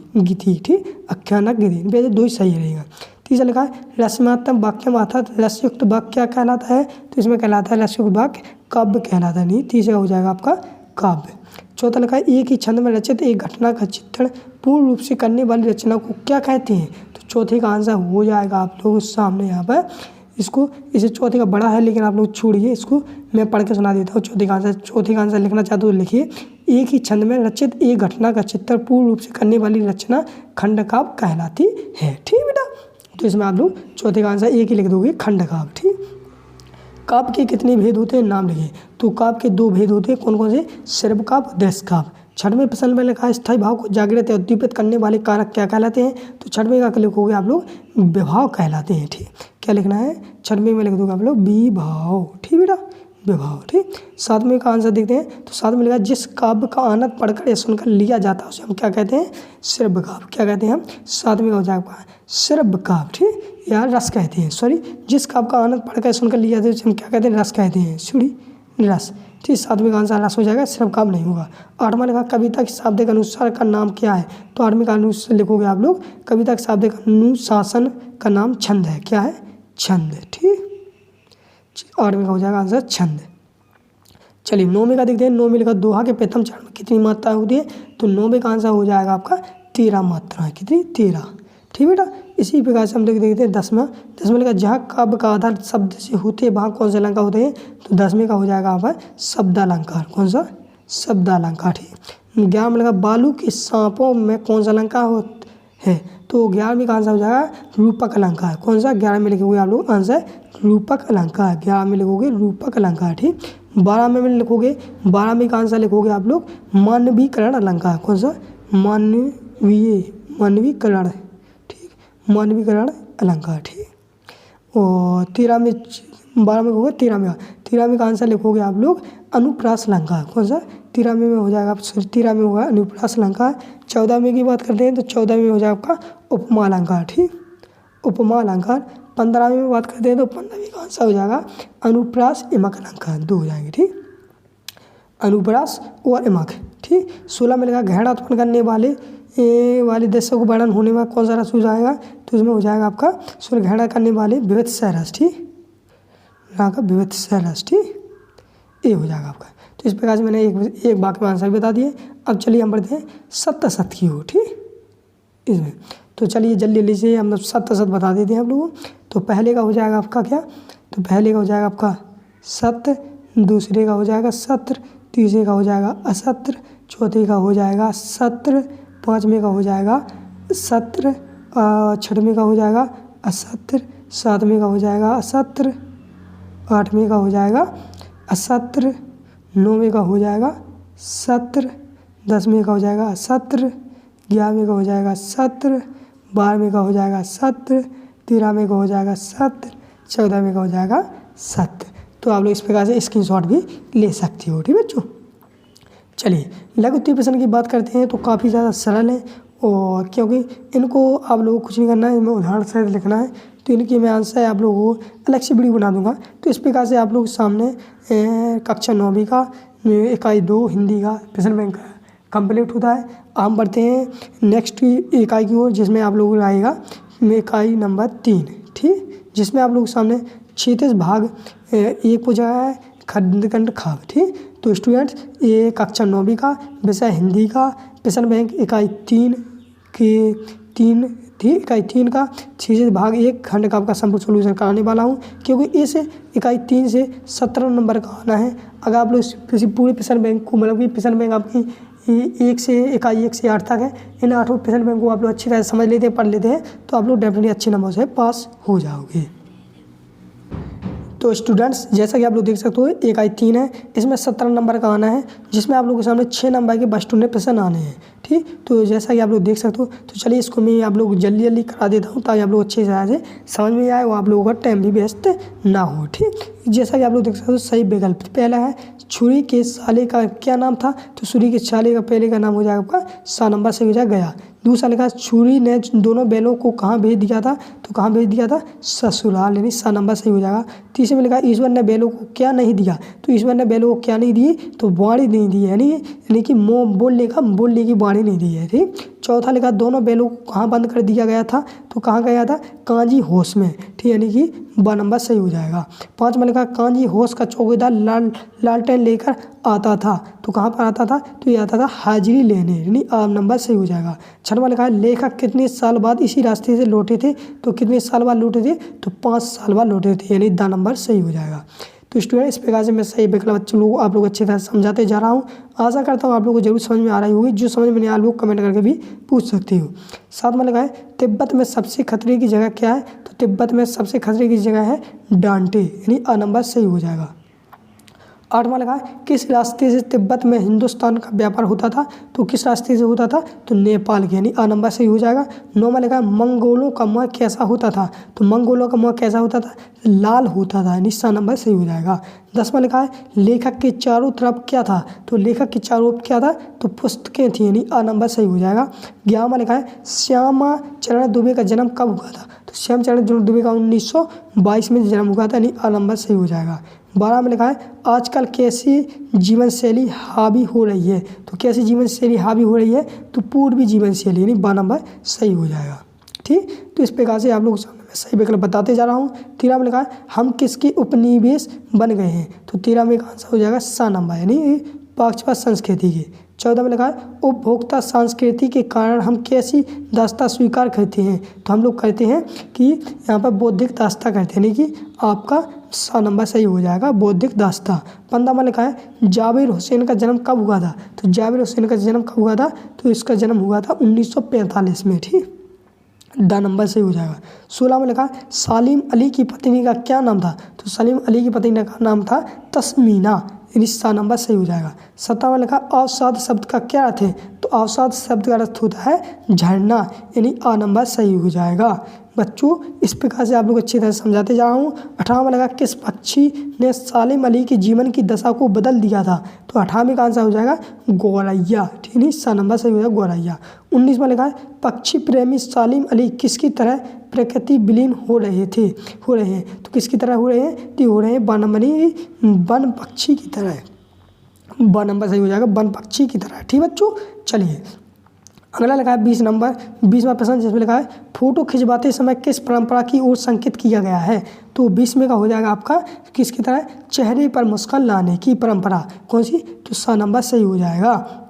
ठीक, आख्यानक गति, 2 ही सही रहेगा। तीसरा लिखा है रसमात्मक वाक्य अर्थात रसयुक्त वाक्य क्या कहलाता है, तो इसमें कहलाता है रसयुक्त वाक्य काव्य कहलाता है। नहीं, तीसरा हो जाएगा आपका काव्य। चौथा लिखा है एक ही छंद में रचित एक घटना का चित्रण पूर्ण रूप से करने वाली रचना को क्या कहते हैं, तो चौथे का आंसर हो जाएगा आप लोगों के सामने यहाँ पर। इसे चौथे का बड़ा है, लेकिन आप लोग छोड़िए, इसको मैं पढ़ के सुना देता हूँ। चौथे का आंसर लिखना चाहते हो लिखिए एक ही छंद में रचित एक घटना का चित्रण पूर्ण रूप से करने वाली रचना खंडकाव्य कहलाती है। ठीक बेटा, तो इसमें आप लोग चौथे का आंसर एक ही लिख दोगे, खंडकाव्य। ठीक, काव्य के कितने भेद होते हैं नाम लिखिए, तो काव्य के 2 भेद होते हैं, कौन कौन से, सर्व काव्य, दृश्य काव्य। छठवें प्रश्न में लिखा है स्थायी भाव को जागृत या उद्दीपित करने वाले कारक क्या कहलाते हैं? तो छठवें का लिखोगे आप लोग विभाव कहलाते हैं। ठीक, क्या लिखना है? छठवें में लिख दोगे आप लोग विभाव। ठीक बेटा, विभाव। ठीक, सातवें का आंसर देखते हैं। तो सातवें लिखा जिस काव्य का आनंद पढ़कर या सुनकर लिया जाता है उसे हम क्या कहते हैं? श्रव्य काव्य। क्या कहते हैं हम? सातवें का हो जाएगा श्रव्य काव्य। ठीक, या रस कहते हैं, सॉरी, जिस काव्य का आनंद पढ़कर सुनकर लिया जाता है उसे हम क्या कहते हैं? रस कहते हैं, सुड़ी रस। ठीक, सातवें का आंसर रस हो जाएगा, श्रव्य काव्य नहीं होगा। आठवां लिखा कविता के शाब्दिक अनुसार का नाम क्या है? तो आठवें का अनुसार लिखोगे आप लोग कविता के शाब्दिक अनुशासन का नाम छंद है। क्या है? छंद। ठीक, आठवें का हो जाएगा आंसर छंद। चलिए नौवीं का देखते हैं। नौवीं लिखा दोहा के प्रथम चरण में कितनी मात्राएं होती है? तो नौवीं का आंसर हो जाएगा आपका 13 मात्राएं। कितनी? 13। ठीक बेटा, इसी प्रकार से हम लोग देखते हैं दसवें लिखा जहाँ काव्य का आधार शब्द से होते हैं वहाँ कौन सा अलंकार होते हैं? तो 10वें का हो जाएगा आपका शब्दालंकार। कौन सा? शब्दालंकार। ठीक, 11 में लिखा बालू के सांपों में कौन सा अलंकार है? तो 11वें का आंसर हो जाएगा रूपक अलंकार। कौन सा? 11 में लिखोगे आप लोग आंसर रूपक अलंकार। 11 में लिखोगे रूपक अलंकार। ठीक, 12 में लिखोगे, 12वें का आंसर लिखोगे आप लोग मानवीकरण अलंकार। कौन सा? मानवीकरण। ठीक, मानवीकरण अलंकार। ठीक, और 13 में 12 में होगा 13वें का आंसर लिखोगे आप लोग अनुप्रास अलंकार। कौन सा? 13वें में हो जाएगा 13 में होगा अनुप्रास अलंकार। 14वें की बात करते हैं तो 14वें में हो जाएगा आपका उपमा अलंकार। ठीक, उपमा अलंकार। 15वें में बात करते हैं तो 15वें का आंसर हो जाएगा अनुप्रास इमक अलंकार। 2 हो जाएंगे। ठीक, अनुप्रास और इमक। ठीक, 16 में लगा घेरा उत्पन्न करने वाले दृश्यों को वर्णन होने में कौन सा रस हो जाएगा? तो इसमें हो जाएगा आपका सुर घेरा करने वाले विविधशय रस। ठीक, यहाँ का विविधशय रस। ठीक, ये हो जाएगा आपका। तो इस प्रकार से मैंने एक वाक्य में आंसर बता दिए। अब चलिए हम बढ़ते हैं सत्य सत्य की ओर। ठीक, इसमें तो चलिए जल्दी से हम सत्य सत्य बता देते हैं आप लोगों को। तो पहले का हो जाएगा आपका क्या? तो पहले का हो जाएगा आपका सत्य, दूसरे का हो जाएगा सत्र, तीसरे का हो जाएगा असत्र, चौथे का हो जाएगा सत्र, 5वें का हो जाएगा सत्र, 6वें का हो जाएगा असत्र, 7वें का हो जाएगा असत्र, 8वें का हो जाएगा असत्र, 9वें का हो जाएगा सत्र, 10वें का हो जाएगा असत्र, 11वें का हो जाएगा सत्र, 12वें का हो जाएगा सत्र, 13वें का हो जाएगा सत्र, 14वें का हो जाएगा सत्र। तो आप लोग इस प्रकार से स्क्रीनशॉट भी ले सकते हो। ठीक है बच्चों, चलिए लघु उत्तरीय प्रश्न की बात करते हैं तो काफ़ी ज़्यादा सरल है, और क्योंकि इनको आप लोगों को कुछ नहीं करना है, इनमें उदाहरण सहित लिखना है। तो इनकी मैं आंसर आप लोगों को अलग से वीडियो बना दूंगा। तो इस प्रकार से आप लोग सामने कक्षा 9वीं का इकाई 2 हिंदी का प्रश्न बैंक कंप्लीट होता है। हम बढ़ते हैं नेक्स्ट इकाई की ओर, जिसमें आप लोगों को आएगा इकाई नंबर 3। ठीक, जिसमें आप लोग सामने क्षितिज भाग 1 को जाए है खंड खाग। ठीक, तो स्टूडेंट्स ये कक्षा 9वीं का विषय हिंदी का प्रश्न बैंक इकाई 3 इकाई 3 का क्षितिज भाग 1 खंड का आपका संपूर्ण सोल्यूशन कराने वाला हूँ, क्योंकि इस इकाई 3 से 17 नंबर का आना है। अगर आप लोग किसी पूरे प्रश्न बैंक को, मतलब कि प्रश्न बैंक आपकी इकाई 1 से 8 तक है, इन 8 प्रश्न बैंक को आप लोग अच्छी तरह समझ लेते हैं, पढ़ लेते हैं, तो आप लोग डेफिनेटली अच्छे नंबर से पास हो जाओगे। तो स्टूडेंट्स जैसा कि आप लोग देख सकते हो इकाई 3 है, इसमें 17 नंबर का आना है, जिसमें आप लोगों के सामने 6 नंबर के बचतुने प्रश्न आने हैं। ठीक, तो जैसा कि आप लोग देख सकते हो, तो चलिए इसको मैं आप लोग जल्दी करा देता हूँ, ताकि आप लोग अच्छे से समझ में आए और आप लोगों का टाइम भी वेस्ट ना हो। ठीक, जैसा कि आप लोग देख सकते हो सही विकल्प पहला है छुरी के साले का क्या नाम था? तो छुरी के साले का पहले का नाम हो जाएगा आपका 7 नंबर से हो जाएगा गया। दूसरा लिखा छुरी ने दोनों बैलों को कहाँ भेज दिया था? तो कहाँ भेज दिया था? ससुराल, यानी 7 नंबर सही हो जाएगा। तीसरे में लिखा ईश्वर ने बैलों को क्या नहीं दिया? तो ईश्वर ने बैलों को क्या नहीं दिए? तो वाणी नहीं दी, यानी कि मुँह बोलने की वाणी नहीं दी है। ठीक, चौथा लिखा दोनों बैलों को कहाँ बंद कर दिया गया था? तो कहाँ गया था? कांजी होश में। ठीक, यानी कि 12 नंबर सही हो जाएगा। 5 में लिखा कांजी होश का चौकीदार लालटेन लेकर आता था, तो कहाँ पर आता था? तो ये आता था हाजिरी लेने, यानी 8 नंबर सही हो जाएगा। 6वां लिखा है लेखक कितने साल बाद इसी रास्ते से लौटे थे? तो कितने साल बाद लौटे थे? तो 5 साल बाद लौटे थे, यानी 10 नंबर सही हो जाएगा। तो स्टूडेंट इस प्रकार से मैं सही विकल्प बच्चों लोग आप लोग अच्छी तरह समझाते जा रहा हूँ। आशा करता हूँ आप लोगों को जरूर समझ में आ रही होगी। जो समझ में नहीं आ लोग कमेंट करके भी पूछ सकते हो। 7वां लगा है तिब्बत में सबसे खतरे की जगह क्या है? तो तिब्बत में सबसे खतरे की जगह है डांटे, यानी 8 नंबर सही हो जाएगा। 8वां लिखा है किस रास्ते से तिब्बत में हिंदुस्तान का व्यापार होता था, तो किस रास्ते से होता था, तो नेपाल के, यानी आ नंबर सही हो जाएगा। 9वां लिखा है मंगोलों का मुँह कैसा होता था, तो मंगोलों का मुँह कैसा होता था, लाल होता था, यानी सा नंबर सही हो जाएगा। 10वां लिखा है लेखक के चारों तरफ क्या था, तो लेखक के चारों तरफ क्या था, तो पुस्तकें थी, यानी आ नंबर सही हो जाएगा। 11वां लिखा है श्यामा चरण दुबे का जन्म कब हुआ था, तो श्याम चरण दुबे का 1922 में जन्म हुआ था, यानी आ नंबर सही हो जाएगा। 12 में लिखा है आजकल कैसी जीवन शैली हावी हो रही है, तो कैसी जीवन शैली हावी हो रही है, तो पूर्वी जीवन शैली, यानी 12 नंबर सही हो जाएगा। ठीक, तो इस प्रकार से आप लोगों के सामने मैं सही विकल्प बताते जा रहा हूँ। 13 में लिखा है हम किसकी उपनिवेश बन गए हैं, तो 13 में का आंसर हो जाएगा सा नंबर, यानी पक्षपात संस्कृति के। 14 में लिखा है उपभोक्ता संस्कृति के कारण हम कैसी दास्ता स्वीकार करते हैं, तो हम लोग कहते हैं कि यहाँ पर बौद्धिक दास्ता करते हैं, यानी कि आपका सा नंबर सही हो जाएगा, बौद्धिक दास्ता। 15 में लिखा है जाबिर हुसैन का जन्म कब हुआ था, तो जाबिर हुसैन का जन्म कब हुआ था, तो इसका जन्म हुआ था 1945 में। ठीक, ड नंबर सही हो जाएगा। 16 में लिखा है सालिम अली की पत्नी का क्या नाम था, तो सलीम अली की पत्नी का नाम था तस्मीना, यानी सा नंबर सही हो जाएगा। 17 में लिखा अवसाद शब्द का क्या अर्थ है, तो अवसाद शब्द का अर्थ होता है झरना, यानी आ नंबर सही हो जाएगा। बच्चों इस प्रकार से आप लोग अच्छी तरह समझाते जा रहा हूँ। 18 में लगा किस पक्षी ने सालिम अली के जीवन की दशा को बदल दिया था, तो 18 का आंसर हो जाएगा गौरैया, ठीक है, सा नंबर सही हो जाएगा गौरैया। 19 में लिखा है पक्षी प्रेमी सालिम अली किसकी तरह प्रकृति विलीन हो रहे हैं, तो किसकी तरह हो रहे हैं, तो हो रहे हैं वन पक्षी की तरह, ब नंबर सही हो जाएगा वन पक्षी की तरह। ठीक बच्चों, चलिए अगला लिखा है 20वां प्रश्न, जिसमें लिखा है फोटो खिंचवाते समय किस परंपरा की ओर संकेत किया गया है, तो 20 का हो जाएगा आपका किसकी तरह, चेहरे पर मुस्कान लाने की परंपरा, कौन सी, तो सा नंबर सही हो जाएगा।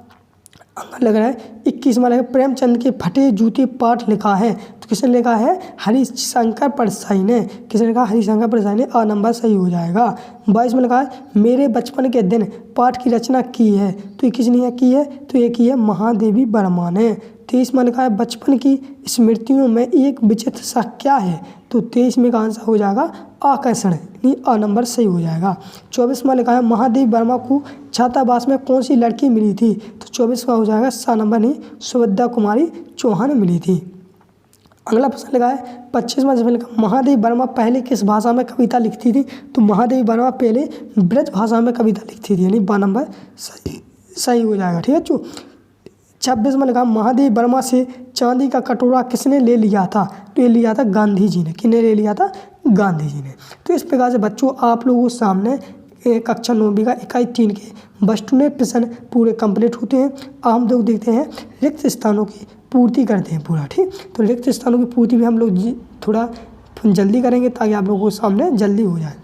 लग रहा है 21वां लगा प्रेमचंद के फटे जूते पाठ लिखा है, तो किसने लिखा है, हरिशंकर परसाई ने, किसने लिखा, हरिशंकर परसाई ने, आ नंबर सही हो जाएगा। 22 में लिखा है मेरे बचपन के दिन पाठ की रचना की है, तो ये किसने की है, तो ये की है महादेवी वर्मा ने। 23 में लिखा है बचपन की स्मृतियों में एक विचित्र सा क्या है, तो 23 में का आंसर हो जाएगा आकर्षण, यानी आ नंबर सही हो जाएगा। 24 में लिखा है महादेवी वर्मा को छात्रावास में कौन सी लड़की मिली थी, तो 24 का हो जाएगा सा नंबर, नहीं सुविद्या कुमारी चौहान मिली थी। अगला प्रश्न लिखा है 25वां, जिसमें लिखा महादेवी वर्मा पहले किस भाषा में कविता लिखती थी, तो महादेवी वर्मा पहले ब्रज भाषा में कविता लिखती थी, यानी 2 नंबर सही हो जाएगा। ठीक है बच्चों। 26 में लिखा महादेवी वर्मा से चांदी का कटोरा किसने ले लिया था, तो ये लिया था गांधी जी ने, किसने ले लिया था, गांधी जी ने। तो इस प्रकार से बच्चों आप लोगों के सामने कक्षा 9वीं का इकाई 3 के बचपने प्रश्न पूरे कंप्लीट होते हैं। हम लोग देखते हैं रिक्त स्थानों की पूर्ति करते हैं पूरा। ठीक, तो रिक्त स्थानों की पूर्ति भी हम लोग थोड़ा जल्दी करेंगे ताकि आप लोगों के सामने जल्दी हो जाए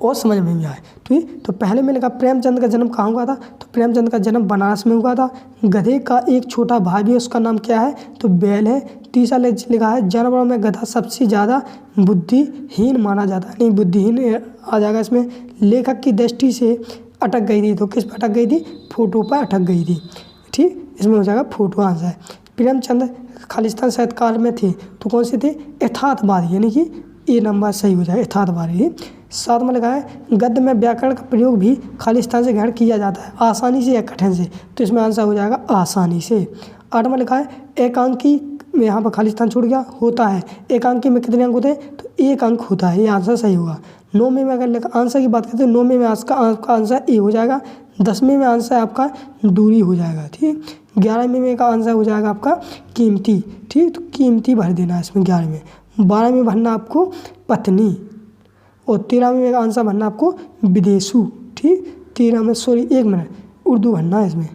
और समझ में भी आए। ठीक, तो पहले में लिखा प्रेमचंद का जन्म कहाँ हुआ था, तो प्रेमचंद का जन्म बनारस में हुआ था। गधे का एक छोटा भाई भी, उसका नाम क्या है, तो बैल है। तीसरा लिखा है जानवरों में गधा सबसे ज़्यादा बुद्धिहीन माना जाता है, नहीं बुद्धिहीन आ जाएगा इसमें। लेखक की दृष्टि से अटक गई थी, तो किस पर अटक गई थी, फोटो पर अटक गई थी। ठीक, इसमें हो जाएगा फोटो आंसर। प्रेमचंद खालिस्तान साहित्यकाल में थे, तो कौन से थे, यथार्थवादी, यानी कि ए नंबर सही हो जाए यथार्थवादी। 7 में लिखा है गद्य में व्याकरण का प्रयोग भी खालिस्तान से ग्रहण किया जाता है, आसानी से या कठिन से, तो इसमें आंसर हो जाएगा आसानी से। 8 में लिखा है एकांकी, यहाँ पर खालिस्तान छूट गया, होता है, एकांकी में कितने अंक होते हैं, तो 1 अंक होता है, ये आंसर सही होगा। 9वें में अगर आंसर की बात करते हैं, 9वें में आपका आंसर ए हो जाएगा। 10वें में आंसर आपका दूरी हो जाएगा। ठीक, 11वें में का आंसर हो जाएगा आपका कीमती। ठीक, तो कीमती भर देना है इसमें 11वें में। 12वें में भरना आपको पत्नी, और 13वें का आंसर भरना आपको विदेशू। ठीक, 13 में 1 मिनट उर्दू भरना है इसमें,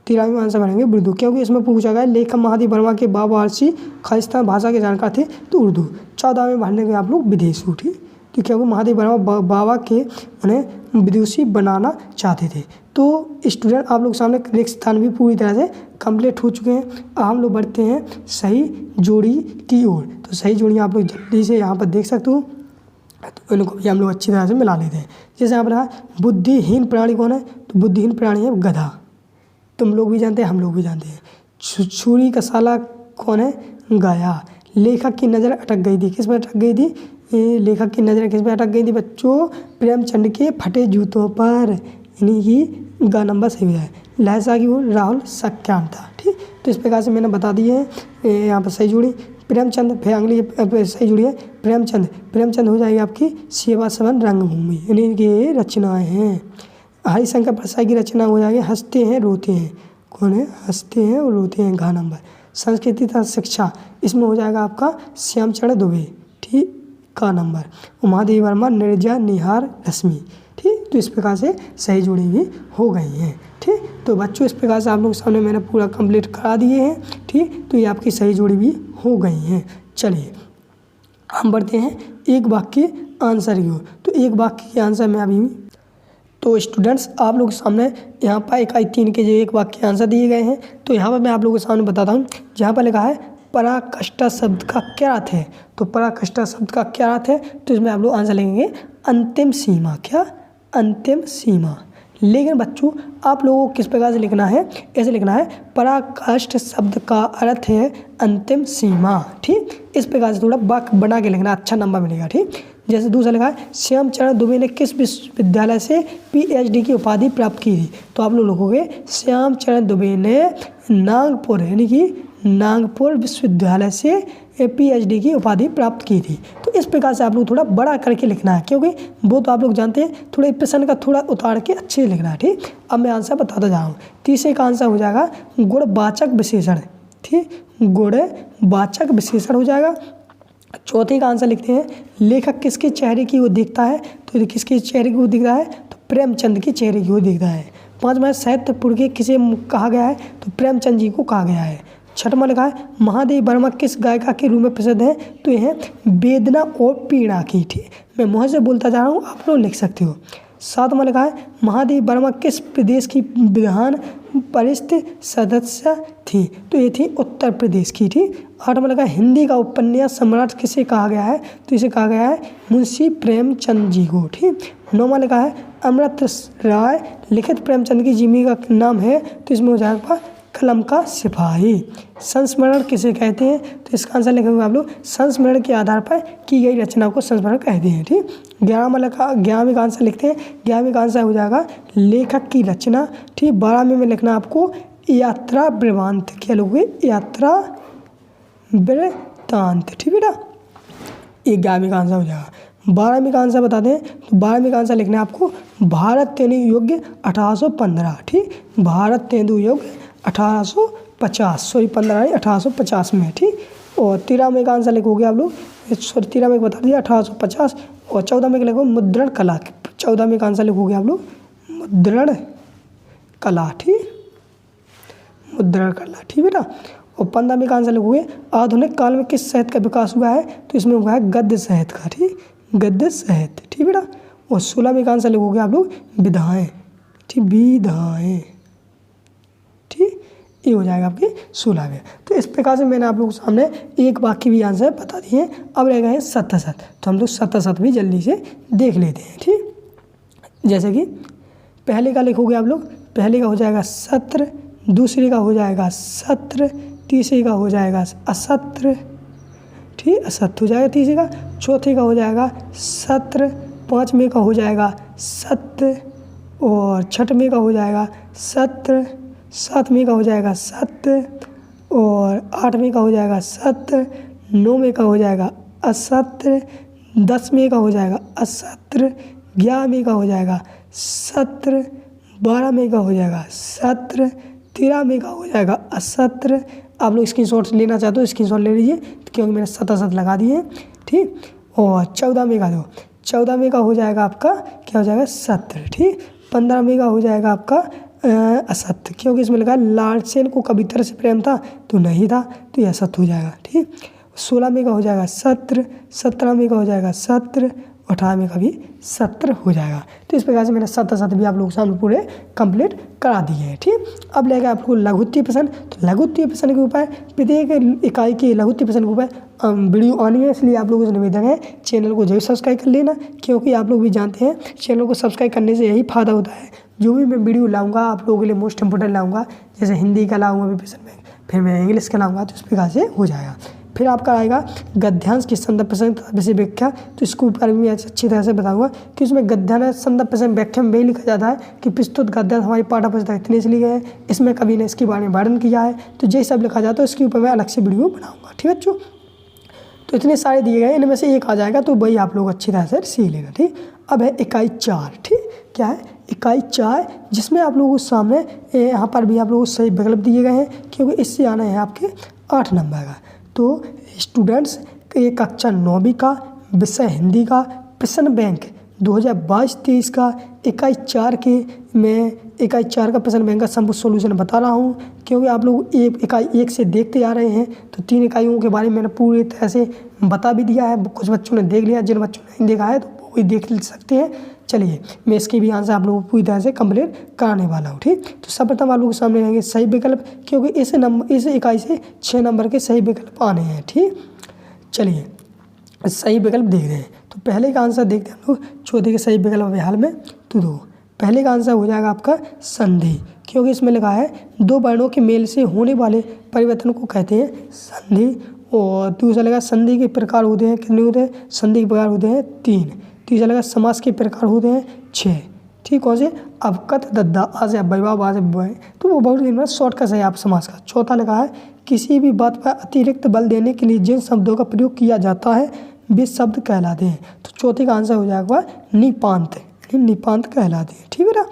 13वें में आंसर भरेंगे उर्दू, क्योंकि इसमें पूछा गया लेखक महादेवी वर्मा के बाबा वारसी खालिस्तान भाषा के जानकार थे, तो उर्दू। 14वें में भरने के आप लोग विदेशू। ठीक, तो क्योंकि महादेवी वर्मा बाबा के उन्हें विदुषी बनाना चाहते थे। तो स्टूडेंट आप लोग सामने रिक्त स्थान भी पूरी तरह से कंप्लीट हो चुके हैं। अब हम लोग बढ़ते हैं सही जोड़ी की ओर। तो सही जोड़ी आप लोग जल्दी से यहाँ पर देख सकते हो, तो इनको भी हम लोग अच्छी तरह से मिला लेते हैं। जैसे यहाँ पर रहा बुद्धिहीन प्राणी कौन है, तो बुद्धिहीन प्राणी है गधा, तुम लोग भी जानते हैं हम लोग भी जानते हैं। छुरी का साला कौन है, गया। लेखक की नज़र अटक गई थी, किस पर अटक गई थी? ये लेखक की नज़र किस पर अटक गई थी बच्चों? प्रेमचंद के फटे जूतों पर, यानी कि ग नंबर सही है। लहजा की ओर राहुल सख्यान था, ठीक। तो इस प्रकार से मैंने बता दी है, यहाँ पर सही जुड़ी प्रेमचंद, फिर अगली सही जुड़ी है प्रेमचंद। प्रेमचंद हो जाएगी आपकी सेवा सदन रंगभूमि, यानी कि ये रचनाएँ हैं। हरिशंकर प्रसाद की रचना हो जाएगी हंसते हैं रोते हैं, कौन है? हंसते हैं और रोते हैं, घ नंबर। संस्कृति तथा शिक्षा, इसमें हो जाएगा आपका श्यामचरण दुबे, ठीक, का नंबर। उमादेवी वर्मा, निर्जा, निहार, रश्मि, ठीक। तो इस प्रकार से सही जोड़ी भी हो गई हैं, ठीक। तो बच्चों इस प्रकार से आप लोगों के सामने मैंने पूरा कंप्लीट करा दिए हैं, ठीक। तो ये आपकी सही जोड़ी भी हो गई हैं। चलिए हम बढ़ते हैं एक वाक्य आंसर की ओर। तो एक वाक्य के आंसर में अभी, तो स्टूडेंट्स आप लोगों के सामने यहाँ पर इकाई 3 के जो एक वाक्य आंसर दिए गए हैं। तो यहाँ पर मैं आप लोगों के सामने बताता हूँ, जहाँ पर लिखा है पराकाष्ठा शब्द का क्या अर्थ है। तो पराकाष्ठा शब्द का क्या अर्थ है? तो इसमें आप लोग आंसर लिखेंगे अंतिम सीमा। क्या? अंतिम सीमा। लेकिन बच्चों आप लोगों को किस प्रकार से लिखना है? ऐसे लिखना है पराकाष्ठ शब्द का अर्थ है अंतिम सीमा, ठीक। इस प्रकार से थोड़ा वाक्य बना के लिखना, अच्छा नंबर मिलेगा, ठीक। जैसे दूसरा लिखा है श्यामचरण दुबे ने किस विश्वविद्यालय से पीएचडी की उपाधि प्राप्त की थी। तो आप लोग लिखोगे श्यामचरण दुबे ने नागपुर, यानी कि नागपुर विश्वविद्यालय से पीएचडी की उपाधि प्राप्त की थी। तो इस प्रकार से आप लोग थोड़ा बड़ा करके लिखना है, क्योंकि वो तो आप लोग जानते हैं, थोड़े प्रश्न का थोड़ा उतार के अच्छे से लिखना है, ठीक। अब मैं आंसर बताता जा रहा हूँ। तीसरे का आंसर हो जाएगा गुणवाचक विशेषण, ठीक, गुणवाचक विशेषण हो जाएगा। चौथे का आंसर लिखते हैं लेखक किसके चेहरे की ओर देखता है। तो किसके चेहरे की ओर दिख रहा है? तो प्रेमचंद के चेहरे की ओर दिख रहा है। पाँचवा साहित्यपुर के किसे कहा गया है? तो प्रेमचंद जी को कहा गया है। छठवां लिखा है महादेवी वर्मा किस गायिका के रूप में प्रसिद्ध है। तो यह है वेदना और पीड़ा की, ठीक। मैं मुँह से बोलता जा रहा हूँ, आप लोग लिख सकते हो। सातवां लिखा है महादेवी वर्मा किस प्रदेश की विधान परिषद सदस्य थी। तो ये थी उत्तर प्रदेश की, ठीक। आठवां लिखा है हिंदी का उपन्यास सम्राट किसे कहा गया है। तो इसे कहा गया है मुंशी प्रेमचंद जी को, ठीक। नौवां लिखा है अमृत राय लिखित प्रेमचंद की जीवनी का नाम है। तो इसमें हो जाएगा कलम का सिपाही। संस्मरण किसे कहते हैं। तो इसका आंसर लिखेंगे आप लोग संस्मरण के आधार पर की गई रचना को संस्मरण कहते हैं, ठीक। 11वें का आंसर लिखते हैं। 11वें का आंसर हो जाएगा लेखक की रचना, ठीक। 12वें में लिखना आपको यात्रा वृत्तांत। क्या लोगे? यात्रा वृत्तांत, ठीक बेटा। 11वें का आंसर हो जाएगा। 12वें का आंसर बता दें, तो 12वें का आंसर लिखना है आपको भारत तेंदु युग 1815, ठीक। भारत तेंदु युग 1850, सॉरी 15 नहीं 1850 में, ठीक। और 13वें का आंसर लिखोगे आप लोग, सॉरी 13वें बता दिया 1850। और 14वें का लिखो मुद्रण कला। 14वें का आंसर लिखोगे आप लोग मुद्रण कला, ठीक, मुद्रण कला, ठीक बेटा। और 15वें का आंसर लिखोगे आधुनिक काल में किस साहित्य का विकास हुआ है। तो इसमें हुआ है गद्य साहित्य का, ठीक, गद्य साहित्य, ठीक बेटा। और 16वें का आंसर लिखोगे आप लोग विधाएँ, ठीक, विधाएँ, ठीक। ये हो जाएगा आपके 16वें। तो इस प्रकार से मैंने आप लोगों के सामने एक वाक्य भी आंसर बता दिए हैं। अब रह गए हैं सत्य-सत्य। तो हम लोग सत्य-सत्य भी जल्दी से देख लेते हैं, ठीक। जैसे कि पहले का लिखोगे आप लोग, पहले का हो जाएगा सत्र, दूसरे का हो जाएगा सत्र, तीसरे का हो जाएगा असत्र, ठीक, असत्य हो जाएगा तीसरे का। चौथे का हो जाएगा सत्र, पाँचवें का हो जाएगा सत्य, और छठवें का हो जाएगा सत्र, सातवें का हो जाएगा सत्य, और आठवें का हो जाएगा सत्य, नौवें का हो जाएगा असत्य, 10वें का हो जाएगा असत्र, 11वें का हो जाएगा सत्र, 12वें का हो जाएगा सत्र, 13वें का हो जाएगा असत्र। आप लोग स्क्रीनशॉट लेना चाहते हो स्क्रीनशॉट ले लीजिए, क्योंकि मैंने सत्य लगा दिए हैं, ठीक। और 14वें का दो, 14वें का हो जाएगा आपका क्या हो जाएगा सत्र, ठीक। 15वें का हो जाएगा आपका असत्य, क्योंकि इसमें लिखा है लालसेन को कविता से प्रेम था, तो नहीं था, तो यह असत्य हो जाएगा, ठीक। 16वें का हो जाएगा सत्र, 17वें का हो जाएगा सत्र, 18वें का भी सत्र हो जाएगा। तो इस प्रकार से मैंने सत्य भी आप लोगों के सामने पूरे कंप्लीट करा दिए हैं, ठीक। अब लगेगा आपको लघुत्तरीय प्रश्न। तो लघुत्तरीय प्रश्न के ऊपर प्रत्येक इकाई के लघुत्तरीय प्रश्न के ऊपर वीडियो आनी है, इसलिए आप लोगों से निवेदन है चैनल को जरूर सब्सक्राइब कर लेना, क्योंकि आप लोग भी जानते हैं चैनल को सब्सक्राइब करने से यही फ़ायदा होता है। जो भी मैं वीडियो लाऊंगा आप लोगों के लिए मोस्ट इंपोर्टेंट लाऊंगा, जैसे हिंदी का लाऊंगा भी प्रश्न में, फिर मैं इंग्लिश का लाऊंगा, तो इस प्रकार से हो जाएगा। फिर आपका आएगा गद्यांश की संदर्भ प्रसंग विषय व्याख्या। तो इसको बारे में अच्छी तरह से बताऊंगा कि उसमें गद्यांश संदर्भ प्रसंग व्याख्या में यही लिखा जाता है कि प्रस्तुत गद्यांश हमारी पाठ्य पुस्तक इतने से लिए गए हैं, इसमें कवि ने इसके बारे में वर्णन किया है। तो यही सब लिखा जाता है, इसके ऊपर मैं अलग से वीडियो बनाऊंगा। ठीक है बच्चों, तो इतने सारे दिए गए, इनमें से एक आ जाएगा तो वही आप लोग अच्छी तरह से सीख लेना। ठीक, अब है इकाई 4। ठीक, क्या है इकाई 4, जिसमें आप लोगों को सामने यहाँ पर भी आप लोगों को सही विकल्प दिए गए हैं, क्योंकि इससे आना है आपके 8 नंबर का। तो स्टूडेंट्स, ये कक्षा 9वीं का विषय हिंदी का प्रश्न बैंक 2022-23 का इकाई 4 के मैं इकाई 4 का प्रश्न बैंक का संपूर्ण सॉल्यूशन बता रहा हूँ, क्योंकि आप लोग इकाई 1 से देखते आ रहे हैं। तो 3 इकाइयों के बारे में मैंने पूरी तरह से बता भी दिया है। कुछ बच्चों ने देख लिया, जिन बच्चों ने नहीं देखा है तो वो भी देख सकते हैं। चलिए, मैं इसकी भी आंसर आप लोगों को पूरी तरह से कंप्लीट कराने वाला हूँ। ठीक, तो सर्वप्रथम आप लोगों के सामने रहेंगे सही विकल्प, क्योंकि इस इकाई से 6 नंबर के सही विकल्प आने हैं। ठीक, चलिए सही विकल्प देख रहे हैं। तो पहले का आंसर देखते हैं हम लोग, चौथे के सही विकल्प अभी हाल में तो 2। पहले का आंसर हो जाएगा आपका संधि, क्योंकि इसमें लिखा है 2 वर्णों के मेल से होने वाले परिवर्तन को कहते हैं संधि। और दूसरा लगा संधि के प्रकार होते हैं, कितने होते हैं? संधि के प्रकार होते हैं 3। तीसरा लगा समास के प्रकार होते हैं 6। ठीक, कौन से? अवकत, दद्दा, आज वैभव, आज वय, तो वो बहुत ही शॉर्टकट है आप समास का। चौथा लगा है किसी भी बात पर अतिरिक्त बल देने के लिए जिन शब्दों का प्रयोग किया जाता है वे शब्द कहलाते हैं। तो चौथे का आंसर हो जाएगा निपांत, निपांत कहलाते हैं। ठीक है ना।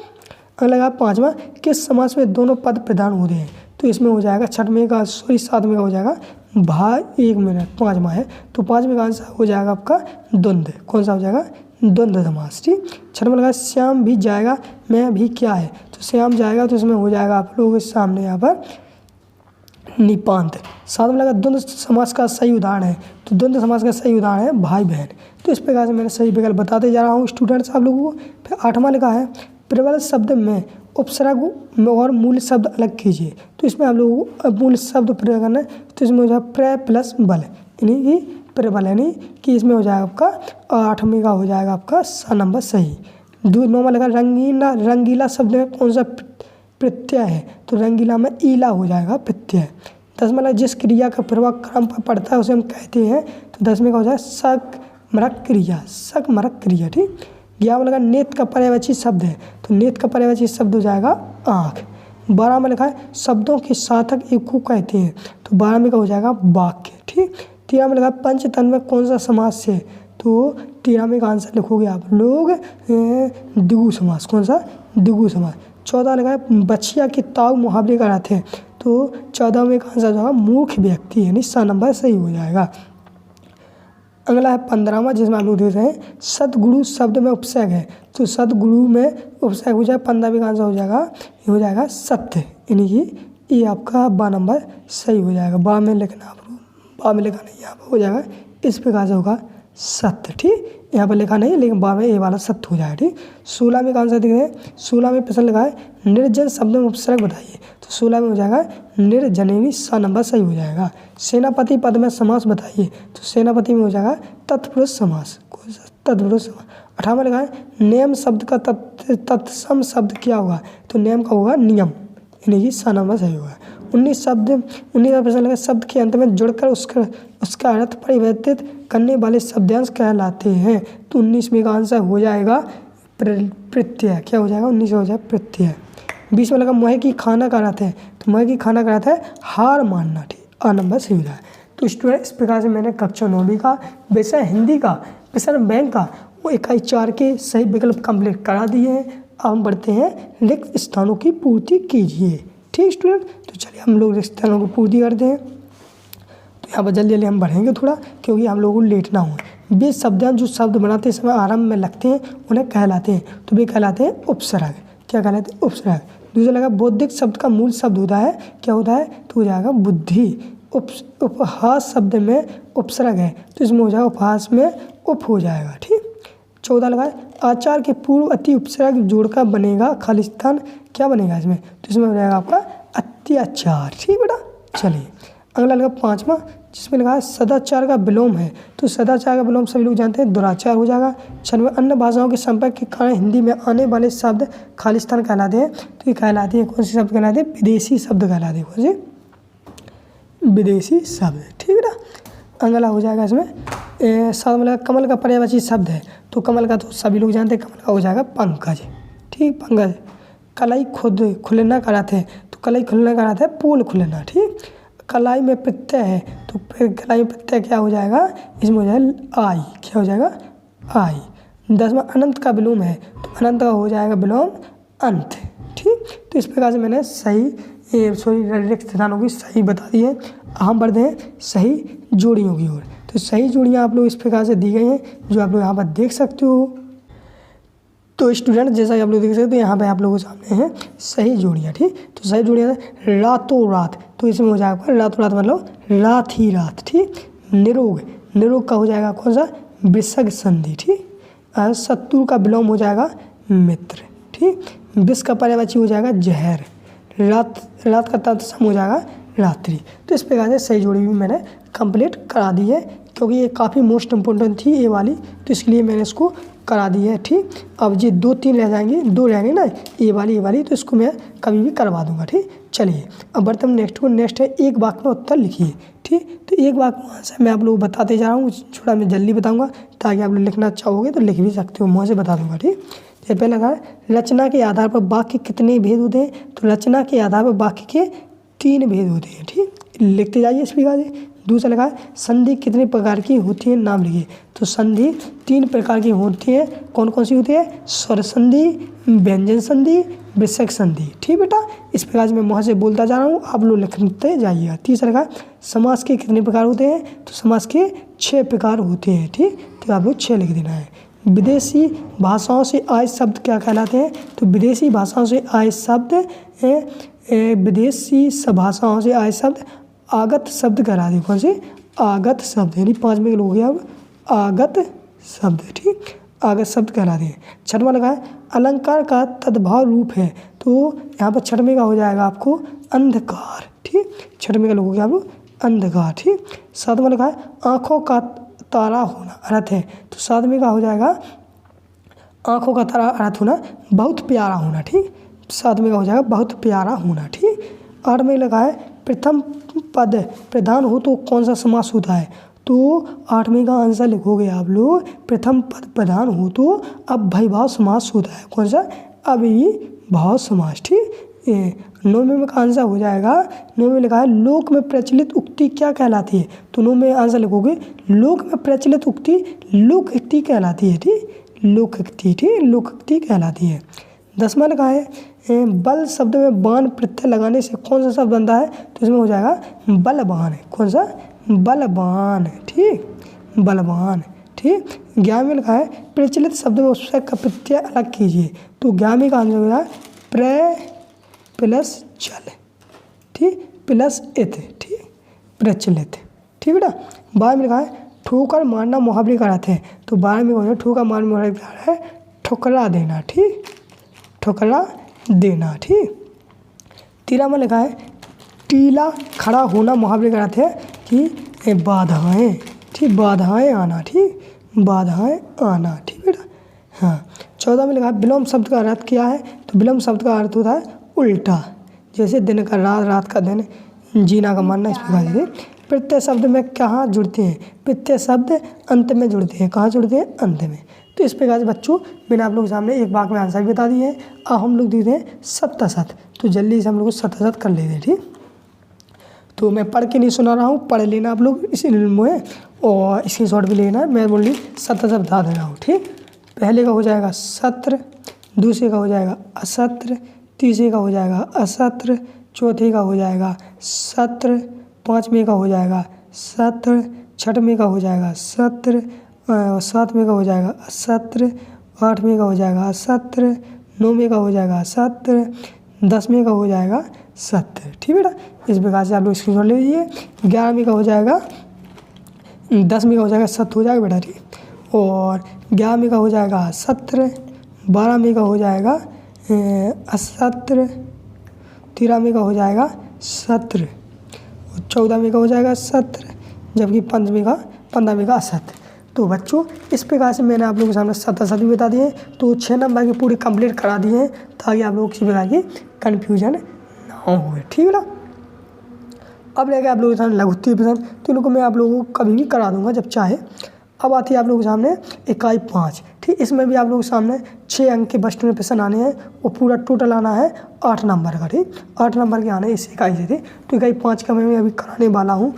अगला 5वां, किस समास में दोनों पद प्रधान होते हैं? तो इसमें हो जाएगा 7वें का 7वें का हो जाएगा भाई 1 मिनट। 5वां है, तो 5वें का आंसर हो जाएगा आपका द्वंद्व। कौन सा हो जाएगा? द्वंद्व समास। ठीक, 6वां लगा श्याम भी जाएगा मैं भी क्या है? तो श्याम जाएगा, तो इसमें हो जाएगा आप लोगों के सामने यहाँ पर निपांत। 7वां लगा द्वंद्व समास का सही उदाहरण है। तो द्वंद्व समास का सही उदाहरण है भाई बहन। तो इस प्रकार से मैंने सही विकल्प बताते जा रहा हूँ स्टूडेंट्स आप लोगों को। फिर 8वां लिखा है प्रबल शब्द में उपसर्ग और मूल शब्द अलग कीजिए। तो इसमें आप लोगों को मूल शब्द प्रयोग करना है। तो इसमें हो जाएगा प्र प्लस बल, यानी कि प्रबल, यानी कि इसमें हो जाएगा आपका 8वें का हो जाएगा आपका 7 नंबर सही। 9वां लगा रंगीला, रंगीला शब्द में कौन सा प्रत्यय है? तो रंगीला में ईला हो जाएगा प्रत्यय। 10वां लगा जिस क्रिया का प्रभाव क्रम पर पड़ता है उसे हम कहते हैं। तो 10वें का हो जाएगा सकमरक क्रिया, सकमरक क्रिया। ठीक, 11वां लगा नेत्र का पर्यायवाची शब्द है। तो नेत्र का पर्यायवाची शब्द हो जाएगा आँख। 12वां में लिखा है शब्दों के सार्थक एक को कहते हैं। तो 12वें का हो जाएगा वाक्य। ठीक, 13वां में लिखा है पंचतंत्र में कौन सा समास है? तो 13वें का आंसर लिखोगे आप लोग द्विगु समास। कौन सा? द्विगु समास। 14 लगा है बछिया के ताऊ मुहावरे का अर्थ है। तो 14वें का आंसर होगा मूर्ख व्यक्ति, यानी 7 नंबर सही हो जाएगा। अगला है 15वां, जिसमें आप लोग देख रहे हैं सदगुरु शब्द में उपसर्ग है। तो सदगुरु में उपसर्ग हो जाएगा। 15वें का आंसर हो जाएगा, ये हो जाएगा सत्य, यानी कि ये आपका 12 नंबर सही हो जाएगा। बा में लिखना, आप बा में लिखा नहीं, यहाँ पर हो जाएगा इस प्रकार से होगा सत्य। ठीक, यहाँ पर लिखा नहीं, लेकिन बा में ये वाला सत्य हो जाएगा। ठीक, 16वें का आंसर देख रहे हैं। 16वें प्रश्न लगा है निर्जन शब्द में उपसर्ग बताइए। तो 16 में हो जाएगा निर्जनेनी, 7 नंबर सही हो जाएगा। सेनापति पद में समास बताइए। तो सेनापति में हो जाएगा तत्पुरुष समास। कौन सा? तत्पुरुष समास। 18वां लगा है नियम शब्द का तत्सम शब्द क्या होगा? तो नियम का होगा नियम, यानी कि 7 नंबर सही होगा। 19वां प्रश्न लगा शब्द के अंत में जुड़कर उसका अर्थ परिवर्तित करने वाले शब्दांश कहलाते हैं। तो 19वें का आंसर हो जाएगा प्रत्यय। क्या हो जाएगा? 19 हो जाएगा प्रत्यय। 20वां लगा मोहे की खाना का अर्थ है। तो मोहे की खाना का अर्थ है हार मानना। ठीक, 8 नंबर सही हो जाएगा। तो स्टूडेंट, इस प्रकार से मैंने कक्षा 9वीं का विषय हिंदी का प्रश्न बैंक का वो इकाई 4 के सही विकल्प कंप्लीट करा दिए हैं। अब हम बढ़ते हैं रिक्त स्थानों की पूर्ति कीजिए। ठीक स्टूडेंट, तो चलिए हम लोग रिक्त स्थानों की पूर्ति करते हैं। तो यहाँ पर जल्दी जल्दी हम बढ़ेंगे थोड़ा, क्योंकि हम लोगों को लेट ना हो। वे शब्दांश जो शब्द बनाते समय आरंभ में लगते हैं उन्हें कहलाते हैं। तो वे कहलाते हैं उपसर्ग। क्या कहलाते हैं? उपसर्ग। दूसरा लगा बौद्धिक शब्द का मूल शब्द होता है, क्या होता है? तो हो जाएगा बुद्धि। उपहास शब्द में उपसर्ग है, तो इसमें हो जाएगा उपहास में उप हो जाएगा। ठीक, 14 लगा आचार के पूर्व अति उपसर्ग जोड़कर बनेगा खालिस्तान, क्या बनेगा इसमें? तो इसमें हो जाएगा आपका अत्याचार। ठीक बेटा, चलिए अगला लगा 5वां, जिसमें लगा है सदाचार का विलोम है। तो सदाचार का विलोम सभी लोग जानते हैं, दुराचार हो जाएगा। 6वां अन्य भाषाओं के संपर्क के कारण हिंदी में आने वाले शब्द खालिस्तान कहलाते हैं। तो ये कहलाते हैं, कौन से शब्द कहलाते हैं? विदेशी शब्द कहलाते हैं। कौन से? विदेशी शब्द। ठीक है ना। अगला हो जाएगा इसमें साथ में कमल का पर्यायवाची शब्द है, तो कमल का तो सभी लोग जानते हैं, कमल का हो जाएगा पंकज। ठीक, पंकज। कलाई खुद खुलना का अर्थ है, तो कलाई खुलने का अर्थ है पोल खुलना। ठीक, कलाई में प्रत्यय है, तो कलाई में प्रत्यय क्या हो जाएगा, इसमें हो जाएगा आई। क्या हो जाएगा, आई। 10वां अनंत का विलोम है, तो अनंत का हो जाएगा विलोम अंत। ठीक, तो इस प्रकार से मैंने सही रिक्त स्थानों की सही बता दी है। हम बढ़ते हैं सही जोड़ियों की ओर। तो सही जोड़ियाँ आप लोग इस प्रकार से दी गई हैं, जो आप लोग यहाँ पर देख सकते हो। तो स्टूडेंट जैसा कि आप लोग देख सकते हो, यहाँ पे आप लोगों के सामने हैं सही जोड़ियाँ। ठीक, तो सही जोड़ियाँ रातों रात, तो इसमें हो जाएगा रातों रात मतलब रात ही रात। ठीक, निरोग, निरोग का हो जाएगा कौन सा, विसर्ग संधि। ठीक, शत्रु का विलोम हो जाएगा मित्र। ठीक, विष का पर्यायवाची हो जाएगा जहर। रात, रात का तत्सम हो जाएगा रात्रि। तो इस प्रकार से सही जोड़ी भी मैंने कंप्लीट करा दी है, क्योंकि ये काफ़ी मोस्ट इम्पोर्टेंट थी ये वाली, तो इसलिए मैंने इसको करा दी है। ठीक, अब ये 2-3 रह जाएंगे, 2 रहेंगे ना, ये वाली, तो इसको मैं कभी भी करवा दूंगा। ठीक, चलिए अब बढ़ते हम नेक्स्ट है एक वाक्य में उत्तर लिखिए। ठीक, तो एक वाक्य में आंसर मैं आप लोग बताते जा रहा हूँ, थोड़ा मैं जल्दी बताऊँगा ताकि आप लोग लिखना चाहोगे तो लिख भी सकते हो, मुँह से बता दूँगा। ठीक, ये पहला कहा रचना के आधार पर वाक्य कितने भेद होते हैं, तो रचना के आधार पर वाक्य के 3 भेद होते हैं। ठीक, लिखते जाइए इस प्रकार से। दूसरा लगा संधि कितने प्रकार की होती है, नाम लिखिए। तो संधि 3 प्रकार की होती है। कौन कौन सी होती है, स्वर संधि, व्यंजन संधि, विसर्ग संधि। ठीक बेटा, इस प्रकार से मैं मुँह से बोलता जा रहा हूँ, आप लोग लिखते जाइएगा। तीसरा लगा समास के कितने प्रकार होते हैं, तो समास के 6 प्रकार होते हैं। ठीक, तो आप लोग 6 लिख देना है। विदेशी भाषाओं से आए शब्द क्या कहलाते हैं, तो विदेशी भाषाओं से आए शब्द विदेशी भाषाओं से आए शब्द आगत शब्द कहलाते हैं। कौन से, आगत शब्द, यानी 5 में हो गया अब आगत शब्द। ठीक, आगत शब्द कहलाते हैं। 6वां लगा है अलंकार का तद्भाव रूप है, तो यहाँ पर 6वें का हो जाएगा आपको अंधकार। ठीक, 6वें का हो गया आपको अंधकार। ठीक, 7वां लगा है आँखों का तारा होना अर्थ है, तो 7वें का हो जाएगा आँखों का तारा अर्थ होना बहुत प्यारा होना। ठीक, 7वें का हो जाएगा बहुत प्यारा होना। ठीक, 8वें लगा है प्रथम पद प्रधान हो तो कौन सा समास होता है, तो 8वें का आंसर लिखोगे आप लोग प्रथम पद प्रधान हो तो अव्ययीभाव समास होता है। कौन सा, अव्ययीभाव समास। ठीक, 9वें का आंसर हो जाएगा, 9वें लिखा है लोक में प्रचलित उक्ति क्या कहलाती है, तो 9वें आंसर लिखोगे लोक में प्रचलित उक्ति लोकोक्ति कहलाती है। ठीक, लोकोक्ति। ठीक, लोकोक्ति कहलाती है। 10वां लिखा है बल शब्द में बाण प्रत्यय लगाने से कौन सा शब्द बनता है, तो इसमें हो जाएगा बलवान। कौन सा, बलवान। ठीक, बलवान। ठीक, 11वें लिखा है प्रचलित शब्द में उससे का प्रत्यय अलग कीजिए, तो 11वें का आंसर होगा प्र प्लस चल। ठीक, प्लस इत। ठीक, प्रचलित। ठीक बेटा, 12वें लिखा है ठोकर मारना मुहावरे का अर्थ है, तो 12वें में ठोकर मारना मुहावरे का अर्थ है ठुकरा देना। ठीक, ठुकरा देना। ठीक, 13वां लिखा है टीला खड़ा होना मुहावरे का अर्थ है कि बाधाएं। ठीक, बाधाएं आना। ठीक, बाधाएं आना। ठीक बेटा, हाँ। 14 में लिखा है विलोम शब्द का अर्थ क्या है, तो विलोम शब्द का अर्थ होता है उल्टा, जैसे दिन का रात, रात का दिन, जीना का मरना, इस प्रकार से। प्रत्यय शब्द में कहाँ जुड़ते हैं, प्रत्यय शब्द अंत में जुड़ते हैं। कहाँ जुड़ते हैं, अंत में। तो इस प्रकार से बच्चों मैंने आप लोगों के सामने एक बार में आंसर बता दिए हैं। अब हम लोग देखते हैं शत, तो जल्दी से हम लोग शत कर लेते हैं। ठीक, तो मैं पढ़ के नहीं सुना रहा हूँ, पढ़ लेना आप लोग इसी में, और स्क्रीनशॉट भी लेना। मैं बोल रही शत बता दे रहा हूँ। ठीक, पहले का हो जाएगा सत्र, दूसरे का हो जाएगा असत्र, तीसरे का हो जाएगा असत्र, चौथे का हो जाएगा सत्र, 5वें का हो जाएगा सत्र, 6वें का हो जाएगा सत्र, 7वें का हो जाएगा असत्र, 8वें का हो जाएगा असत्र, 9वें का हो जाएगा सत्र, 10वें का हो जाएगा सत्र। ठीक बेटा, इस प्रकार से आप लोग स्क्रीनशॉट ले लीजिए। 11वें का हो जाएगा 10वें का हो जाएगा सत्र हो जाएगा बेटा। ठीक, और 11वें का हो जाएगा सत्र, 12वें का हो जाएगा असत्र, 13वें का हो जाएगा सत्र, और 14वें का हो जाएगा सत्र, जबकि 15वें का असत्र। तो बच्चों इस प्रकार से मैंने आप लोगों के सामने शत भी बता दिए, तो 6 नंबर की पूरी कंप्लीट करा दिए हैं, ताकि आप लोग किसी प्रकार की कन्फ्यूजन ना हो। ठीक है ना, अब रहेगा आप लोगों के सामने लघुत्तरीय प्रश्न, तो इनको मैं आप लोगों को कभी भी करा दूंगा जब चाहे। अब आती है आप लोगों के सामने इकाई 5, ठीक। इसमें भी आप लोगों के सामने 6 अंक के बस्ट में प्रश्न आने हैं, वो पूरा टोटल आना है 8 नंबर का, ठीक। 8 नंबर के आने हैं इस इकाई से, ठीक। तो इकाई 5 का मैं अभी कराने वाला हूँ।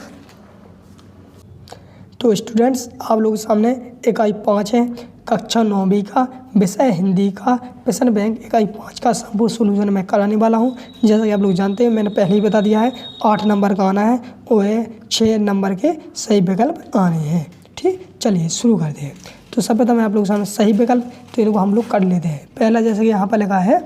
तो स्टूडेंट्स आप लोगों के सामने इकाई 5 है, कक्षा 9वीं का, विषय हिंदी का, प्रश्न बैंक इकाई 5 का संपूर्ण सोल्यूशन मैं कराने वाला हूं। जैसा कि आप लोग जानते हैं, मैंने पहले ही बता दिया है 8 नंबर का आना है, वो है 6 नंबर के सही विकल्प आने हैं, ठीक। चलिए शुरू करते हैं। तो सब प्रथम आप लोगों के सामने सही विकल्प, तो इनको हम लोग कर लेते हैं। पहला जैसे कि यहाँ पर लिखा है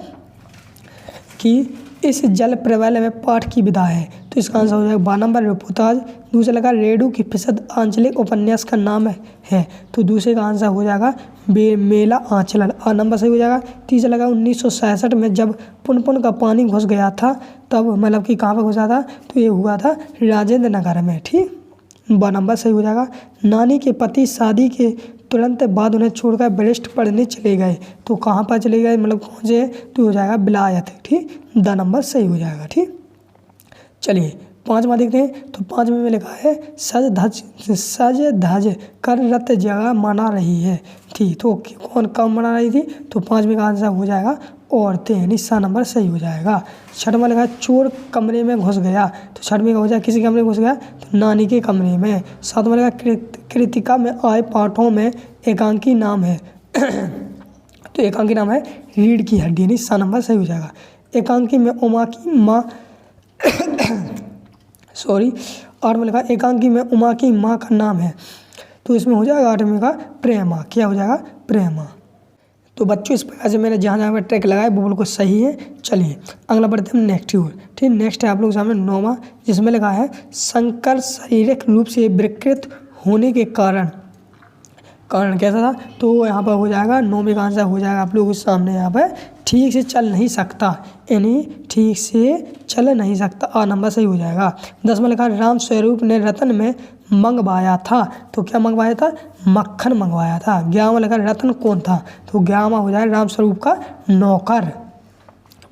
कि इस जल प्रबल में पाठ की विधा है, तो इसका आंसर हो जाएगा 12 नंबर रिपोर्टाज। दूसरा लगा रेडू की प्रसिद्ध आंचलिक उपन्यास का नाम है, तो दूसरे का आंसर हो जाएगा मेला आंचलन, 8 नंबर सही हो जाएगा। तीसरा लगा 1966 में जब पुनपुन का पानी घुस गया था, तब मतलब कि कहाँ पर घुसा था, तो ये हुआ था राजेंद्र नगर में, ठीक। 12 नंबर सही हो जाएगा। नानी के पति शादी के तुरंत बाद उन्हें छोड़कर ब्रिस्ट पढ़ने चले गए, तो कहाँ पर चले गए मतलब कौन से, तो हो जाएगा विलायत, ठीक। 10 नंबर सही हो जाएगा, ठीक। चलिए 5वां देखते हैं। तो 5वें में लिखा है सज धज कर रत जगह मना रही है, ठीक। तो कौन कब मना रही थी, तो 5वें का आंसर हो जाएगा औरतें, यानी 7 नंबर सही हो जाएगा। 6वां लिखा है चोर कमरे में घुस गया, तो 6वें का हो जाएगा किसी कमरे में घुस गया, तो नानी के कमरे में। 7वां लिखा कृतिका में आए पाठों में एकांकी नाम है तो एकांकी नाम है रीढ़ की हड्डी, यानी 7 नंबर सही हो जाएगा। एकांकी में उमा की माँ 8वां लिखा एकांकी में उमा की माँ का नाम है, तो इसमें हो जाएगा 8वें का प्रेमा, क्या हो जाएगा प्रेमा। तो बच्चों इस प्रकार से मैंने जहाँ जहाँ पर ट्रैक लगाया वो बिल्कुल सही है। चलिए अगला बढ़ते हैं नेक्स्ट की ओर, ठीक। नेक्स्ट है आप लोग सामने 9वां, जिसमें लिखा है शंकर शारीरिक रूप से विकृत होने के कारण कैसा था, तो यहाँ पर हो जाएगा 9वें का आंसर हो जाएगा आप लोगों के सामने यहाँ पर ठीक से चल नहीं सकता, यानी ठीक से चल नहीं सकता, 8 नंबर सही हो जाएगा। 10वां लिखा राम स्वरूप ने रतन में मंगवाया था, तो क्या मंगवाया था, मक्खन मंगवाया था। 11वां लिखा रतन कौन था, तो 11वां हो जाएगा राम स्वरूप का नौकर,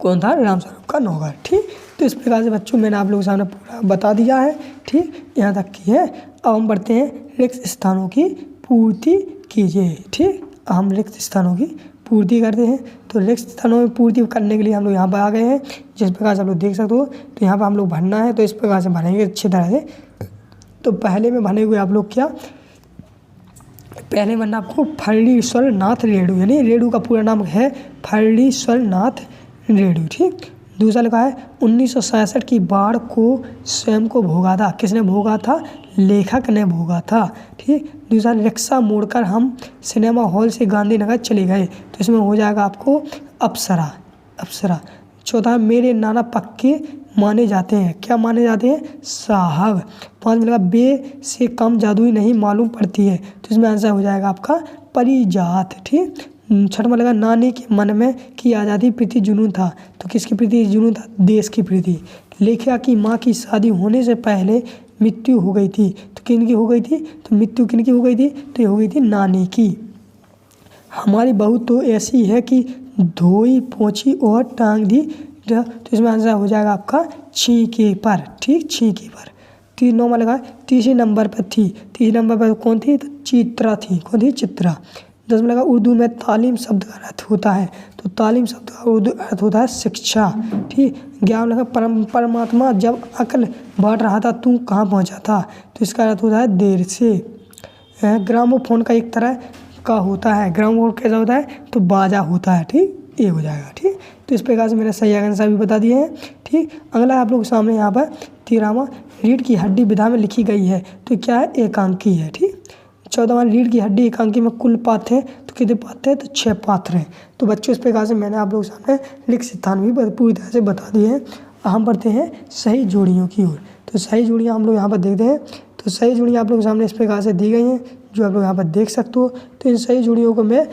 कौन था, राम स्वरूप का नौकर, ठीक। तो इस प्रकार से बच्चों मैंने आप लोगों के सामने पूरा बता दिया है, ठीक, यहाँ तक की है। अब हम बढ़ते हैं रिक्त स्थानों की पूर्ति कीजिए, ठीक। हम रिक्त स्थानों की पूर्ति करते हैं। तो रिक्त स्थानों में पूर्ति करने के लिए हम लोग यहाँ पर आ गए हैं, जिस प्रकार से आप लोग देख सकते हो। तो यहाँ पर हम लोग भरना है, तो इस प्रकार से भरेंगे अच्छी तरह से। तो पहले में भरने हुए आप लोग क्या, पहले बनना आपको फर्लीश्वर नाथ रेणु, यानी रेणु का पूरा नाम है फर्लीश्वर नाथ रेणु, ठीक। दूसरा लिखा है 1966 की बाढ़ को स्वयं को भोगा था, किसने भोगा था, लेखक ने भोगा था, ठीक। दूसरा रिक्शा मोड़कर हम सिनेमा हॉल से गांधीनगर चले गए, तो इसमें हो जाएगा आपको अप्सरा। चौथा मेरे नाना पक्के माने जाते हैं, क्या माने जाते हैं, साहब। 5 में लगा बे से कम जादुई नहीं मालूम पड़ती है, तो इसमें आंसर हो जाएगा आपका परिजात, ठीक। 6वां लगा नानी के मन में की आज़ादी प्रति जुनून था, तो किसकी प्रति जुनून था, देश की प्रति। लेखिका की माँ की शादी होने से पहले मृत्यु हो गई थी, तो किनकी हो गई थी, तो मृत्यु किनकी हो गई थी, तो ये हो गई थी नानी की। हमारी बहू तो ऐसी है कि धोई पोंछी और टांग दी, तो इसमें आंसर हो जाएगा आपका छीके पर, ठीक, छीके पर। 9वां लगा तीसरे नंबर पर थी, तीसरे नंबर पर कौन थी, तो चित्रा थी, कौन थी, चित्रा। 10 में लगा उर्दू में तालीम शब्द का अर्थ होता है, तो तालीम शब्द का उर्दू अर्थ होता है शिक्षा, ठीक। 11 लगा परमात्मा जब अकल बांट रहा था तू कहाँ पहुँचा था, तो इसका अर्थ होता है देर से। ग्रामोफोन का एक तरह का होता है, ग्रामोफोन कैसा होता है, तो बाजा होता है, ठीक, ये हो जाएगा, ठीक। तो इस प्रकार से मैंने सही आंसर भी बता दिए हैं, ठीक। अगला आप लोग के सामने यहाँ पर 13वां रीढ़ की हड्डी विधा में लिखी गई है, तो क्या है, एकांकी है, ठीक। 14वां रीढ़ की हड्डी एकांकी में कुल पात्र हैं, तो कितने पात्र हैं, तो 6 पात्र हैं। तो बच्चों इस प्रकार से मैंने आप लोगों के सामने रिक्त स्थान भी पूरी तरह से बता दिए हैं। हम बढ़ते हैं सही जोड़ियों की ओर। तो सही जोड़ियाँ हम लोग यहाँ पर देखते हैं। तो सही जोड़ियाँ आप लोग के सामने इस प्रकार से दी गई हैं, जो आप लोग यहाँ पर देख सकते हो। तो इन सही जोड़ियों को मैं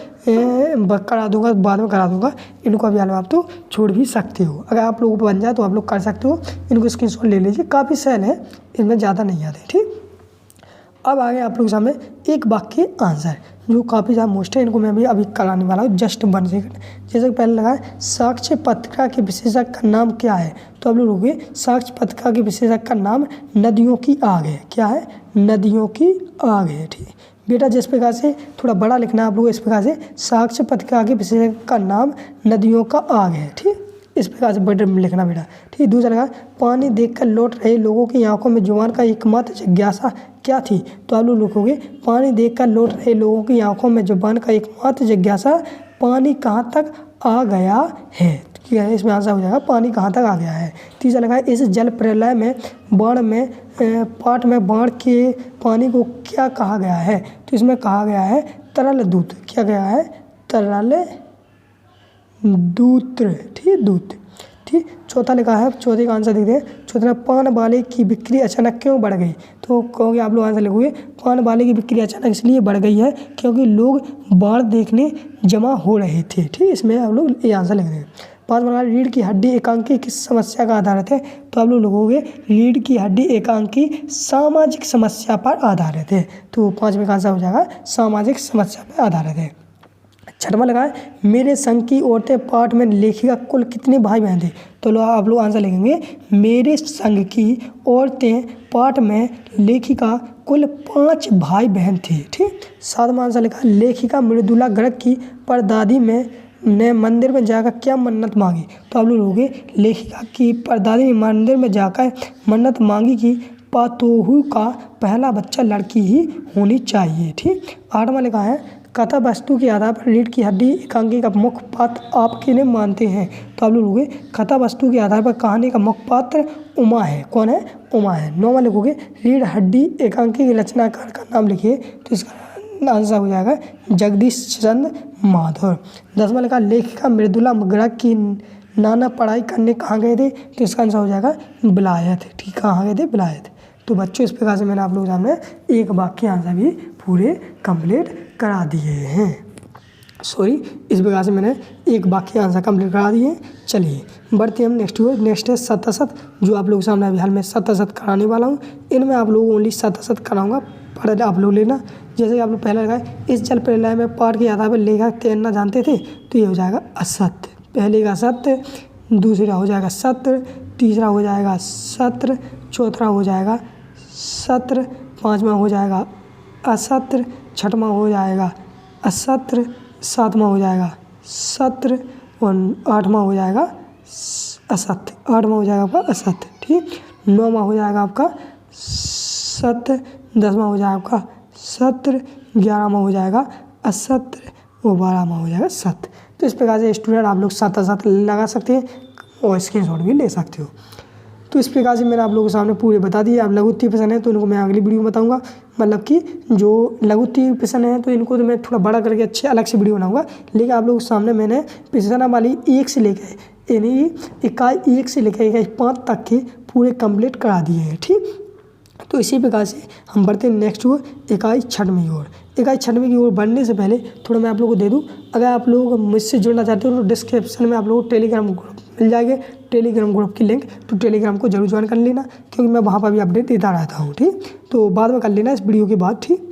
करा दूंगा, बाद में करा दूंगा। इनको अभी आप तो छोड़ भी सकते हो, अगर आप लोगों को बन जाए तो आप लोग कर सकते हो। इनको स्क्रीनशॉट ले लीजिए, काफ़ी सहल है, इनमें ज़्यादा नहीं आते, ठीक। अब आगे आप लोग सामने एक वाक्य आंसर। जो काफ़ी ज़्यादा मोस्ट है, इनको मैं भी अभी कराने वाला हूँ जस्ट 1 सेकंड। जैसे कि पहले लगा है साक्ष्य पत्रिका के विशेषक का नाम क्या है, तो आप लोग लोगे साक्ष्य पत्रिका के विशेषक का नाम नदियों की आग है। क्या है? नदियों की आग है। ठीक है बेटा, जिस प्रकार से थोड़ा बड़ा लिखना है आप लोग इस प्रकार से साक्ष्य पत्रिका के विशेषक का नाम नदियों का आग है। ठीक, इस प्रकार से बड़े में लिखना बेटा। ठीक, दूसरा लगा पानी देखकर लौट रहे लोगों की आंखों में जुबान का एकमात्र जिज्ञासा क्या थी, तो आप लोग लिखोगे पानी देखकर लौट रहे लोगों की आंखों में जुबान का एकमात्र जिज्ञासा पानी कहाँ तक आ गया है। ठीक है, इसमें आंसर हो जाएगा पानी कहाँ तक आ गया है। तीसरा लगा इस जल प्रलय में बाढ़ में पाठ में बाढ़ के पानी को क्या कहा गया है, तो इसमें कहा गया है तरल दूत। क्या गया है? तरल दूत। ठीक, दूत। ठीक, चौथा लिखा है, चौथे का आंसर देखते हैं। चौथा पान वाले की बिक्री अचानक क्यों बढ़ गई, तो कहोगे आप लोग आंसर लिखोगे पान वाले की बिक्री अचानक इसलिए बढ़ गई है क्योंकि लोग बाढ़ देखने जमा हो रहे थे। ठीक, इसमें आप लोग ये आंसर लिख दें। 5 नंबर रीढ़ की हड्डी एकांकी किस समस्या का आधारित है, तो आप लोग लिखोगे रीढ़ की हड्डी एकांकी सामाजिक समस्या पर आधारित है। तो 5वें का आंसर हो जाएगा सामाजिक समस्या पर आधारित है। 6वां लगा है मेरे संघ की औरतें पाठ में लेखिका कुल कितने भाई बहन थे, तो आप लोग आंसर लिखेंगे मेरे संघ की औरतें पाठ में लेखिका कुल 5 भाई बहन थे। ठीक, 7वां आंसर लिखा लेखिका मृदुला गर्ग की परदादी ने मंदिर में जाकर क्या मन्नत मांगी, तो आप लोग लोगे लेखिका की परदादी ने मंदिर में जाकर मन्नत मांगी कि पातोहू का पहला बच्चा लड़की ही होनी चाहिए। ठीक, 8वां लिखा है कथा वस्तु के आधार पर रीढ़ की हड्डी एकांकी का मुख्य पात्र आप किन्हें मानते हैं, तो आप लोग लोगे कथा वस्तु के आधार पर कहानी का मुख्य पात्र उमा है। कौन है? उमा है। 9वां लिखोगे रीढ़ हड्डी एकांकी के रचनाकार का नाम लिखिए, तो इसका आंसर हो जाएगा जगदीश चंद्र माधव। 10वां लिखा लेखिका मृदुला गर्ग की नाना पढ़ाई करने कहाँ गए थे, तो इसका आंसर हो जाएगा विलायत। ठीक, कहाँ गए थे? विलायत। तो बच्चों इस प्रकार से मैंने आप लोगों के सामने एक वाक्य आंसर भी पूरे कंप्लीट करा दिए हैं। सॉरी, इस प्रकार से मैंने एक वाक्य आंसर कंप्लीट करा दिए हैं। चलिए बढ़ते हम नेक्स्ट है शतशत, जो आप लोगों के सामने अभी हाल में शतशत कराने वाला हूँ। इनमें आप लोगों को ओनली शतशत कराऊंगा, पर आप लोग लेना। जैसे कि आप लोग पहले लगाए इस जल प्रलय में पाठ के आधार पर लेखक तैरना जानते थे, तो ये हो जाएगा असत्य। पहले का सत्य, दूसरा हो जाएगा सत्र, तीसरा हो जाएगा सत्र, चौथा हो जाएगा सत्र, 5वां हो जाएगा असत्र, 6वां हो जाएगा असत्र, 7वां हो जाएगा सत्र और 8वां हो जाएगा असत्य। 8वां हो जाएगा आपका असत्य। ठीक, 9वां हो जाएगा आपका सत्य, 10वां हो जाएगा आपका सत्र, 11वां हो जाएगा असत्र और 12वां हो जाएगा सत्य। तो इस प्रकार से स्टूडेंट आप लोग साथ लगा सकते हैं और स्क्रीनशॉट भी ले सकते हो। तो इस प्रकार से मैंने आप लोगों के सामने पूरे बता दिए। आप लघु उत्तीर्ण प्रश्न है तो इनको मैं अगली वीडियो में बताऊंगा, मतलब कि जो लघु उत्तीर्ण प्रश्न है तो इनको तो मैं थोड़ा बड़ा करके अच्छे अलग से वीडियो बनाऊंगा। लेकिन आप लोगों के सामने मैंने प्रश्न वाली 1 से लेकर यानी इकाई 1 से लेकर इकाई 5 तक के पूरे कंप्लीट करा दिए हैं। ठीक, तो इसी प्रकार से हम बढ़ते हैं नेक्स्ट हुआ इकाई 6वीं की ओर। इकाई 6वीं की ओर बढ़ने से पहले थोड़ा मैं आप लोगों को दे दूं, अगर आप लोग मुझसे जुड़ना चाहते हो तो डिस्क्रिप्शन में आप लोगों को टेलीग्राम ग्रुप मिल जाएंगे। टेलीग्राम ग्रुप की लिंक, तो टेलीग्राम को जरूर ज्वाइन कर लेना, क्योंकि मैं वहाँ पर भी अपडेट देता रहता हूँ। ठीक, तो बाद में कर लेना इस वीडियो के बाद। ठीक,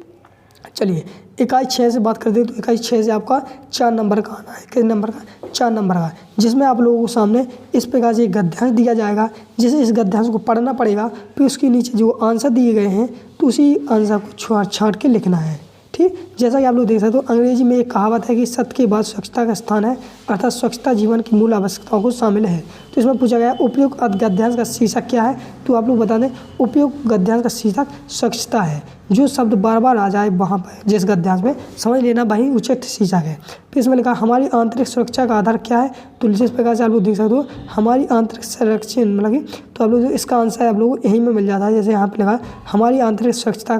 चलिए इकाई 6 से बात करते हैं। तो इकाई 6 से आपका 4 नंबर का आना है। किस नंबर का? 4 नंबर का, जिसमें आप लोगों को सामने इस प्रकार से एक गद्यांश दिया जाएगा, जिसे इस गद्यांश को पढ़ना पड़ेगा, फिर उसके नीचे जो आंसर दिए गए हैं तो उसी आंसर को छाँट के लिखना है। ठीक, जैसा कि आप लोग देख सकते हो अंग्रेजी में एक कहावत है कि सत्य के बाद स्वच्छता का स्थान है, अर्थात स्वच्छता जीवन की मूल आवश्यकताओं को शामिल है। तो इसमें पूछा गया उपयुक्त गद्यांश का शीर्षक क्या है, तो आप लोग बता दें उपयुक्त गद्यांश का शीर्षक स्वच्छता है। जो शब्द बार बार आ जाए वहाँ पर जिस गद्यांश में समझ लेना वही उचित शीर्षक है। फिर इसमें लिखा हमारी आंतरिक सुरक्षा का आधार क्या है, तो जिस प्रकार से आप लोग देख सकते हो हमारी आंतरिक सुरक्षा मतलब कि, तो आप लोग इसका आंसर आप लोग यहीं में मिल जाता है। जैसे यहाँ पर लिखा हमारी आंतरिक सुरक्षा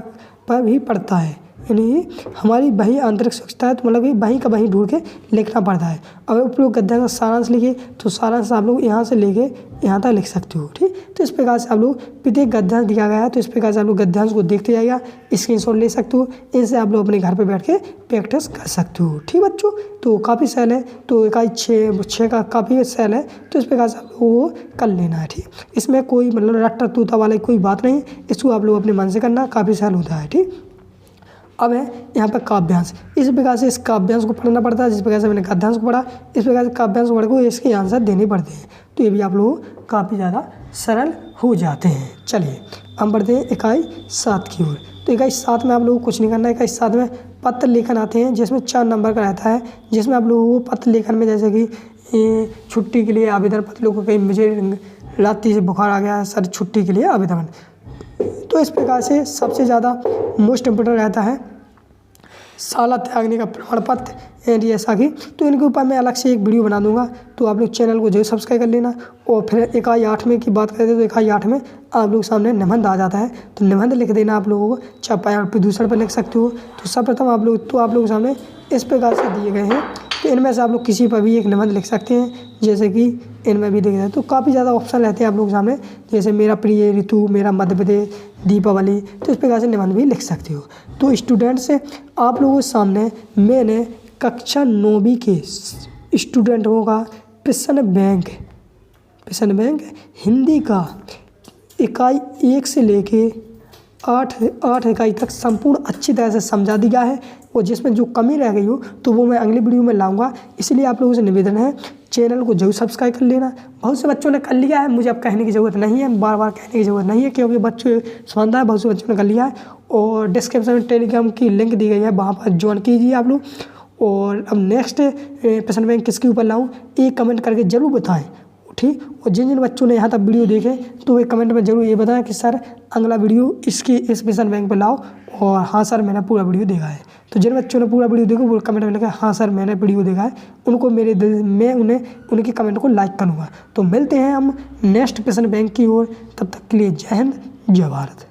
पर भी पड़ता है, यानी हमारी वही आंतरिक सुरक्षा है, तो मतलब कि वहीं का वहीं ढूंढ के लिखना पड़ता है। अगर उपयुक्त गद्यांश का सारांश लिखिए तो सारांश आप लोग यहाँ से लेके यहाँ तक लिख सकते हो। ठीक, तो इस प्रकार से आप लोग प्रत्येक गद्यांश दिया गया है, तो इस प्रकार से आप लोग गद्यांश को देखते जाइएगा, स्क्रीनशॉट ले सकते हो। इनसे आप लोग अपने घर पे बैठ के प्रैक्टिस कर सकते हो। ठीक बच्चों, तो काफ़ी सैल है, तो इकाई 6 का काफ़ी सैल है, तो इस प्रकार से आप लोगों को कर लेना है। ठीक, इसमें कोई मतलब रट्टा तूता वाली कोई बात नहीं, इसको आप लोग अपने मन से करना, काफ़ी सैल होता है। ठीक, अब है यहाँ पर काव्यांश। इस प्रकार से इस काव्यांश को पढ़ना पड़ता है, जिस प्रकार से मैंने गद्यांश को पढ़ा, इस प्रकार से काव्यांश वर्ग को इसके आंसर देने पड़ते हैं। तो ये भी आप लोगों को काफ़ी ज़्यादा सरल हो जाते हैं। चलिए हम बढ़ते हैं इकाई 7 की ओर। तो इकाई 7 में आप लोगों को कुछ नहीं करना है। इकाई 7 में पत्र लेखन आते हैं, जिसमें 4 नंबर का रहता है, जिसमें आप लोगों को पत्र लेखन में जैसे कि छुट्टी के लिए आवेदन पत्र, लोगों को कहीं मुझे रात्रि से बुखार आ गया सर, छुट्टी के लिए आवेदन। तो इस प्रकार से सबसे ज़्यादा मोस्ट इम्पोर्टेंट रहता है शाला त्यागने का प्रमाण पत्र एंड ऐसा कि, तो इनके ऊपर मैं अलग से एक वीडियो बना दूंगा। तो आप लोग चैनल को जरूर सब्सक्राइब कर लेना। और फिर इकाई 8 में की बात करें तो इकाई 8 में आप लोग सामने निबंध आ जाता है। तो निबंध लिख देना आप लोगों को, चाहे प्रदूषण पर लिख सकते हो। तो सर्वप्रथम आप लोग सामने इस प्रकार से दिए गए हैं। तो इनमें से आप लोग किसी पर भी एक निबंध लिख सकते हैं, जैसे कि इनमें भी देख रहे हैं। तो काफ़ी ज़्यादा ऑप्शन रहते हैं आप लोग सामने, जैसे मेरा प्रिय ऋतु, मेरा मध्य प्रदेश, दीपावली। तो इस प्रकार से निबंध भी लिख सकते हो। तो स्टूडेंट्स से आप लोगों के सामने मैंने कक्षा 9वीं के स्टूडेंटों का प्रश्न बैंक हिंदी का इकाई 1 से लेके 8 इकाई तक संपूर्ण अच्छी तरह से समझा दिया है। और जिसमें जो कमी रह गई हो तो वो मैं अगली वीडियो में लाऊंगा। इसलिए आप लोगों से निवेदन है, चैनल को जरूर सब्सक्राइब कर लेना। बहुत से बच्चों ने कर लिया है, मुझे अब कहने की ज़रूरत नहीं है, बार बार कहने की ज़रूरत नहीं है, क्योंकि बच्चे समझदार है, बहुत से बच्चों ने कर लिया है। और डिस्क्रिप्शन में टेलीग्राम की लिंक दी गई है, वहाँ पर ज्वाइन कीजिए आप लोग। और अब नेक्स्ट प्रश्न बैंक किसके ऊपर लाऊँ, एक कमेंट करके ज़रूर बताएँ, ठीक। और जिन बच्चों ने यहाँ तक वीडियो देखे तो वे कमेंट में जरूर ये बताएं कि सर अगला वीडियो इस प्रश्न बैंक पर लाओ। और हाँ सर मैंने पूरा वीडियो देखा है। तो जिन बच्चों ने पूरा वीडियो देखा वो कमेंट में लिखा हाँ सर मैंने वीडियो देखा है, उनको मैं उनके कमेंट को लाइक करूँगा। तो मिलते हैं हम नेक्स्ट प्रश्न बैंक की ओर, तब तक के लिए जय हिंद जय भारत।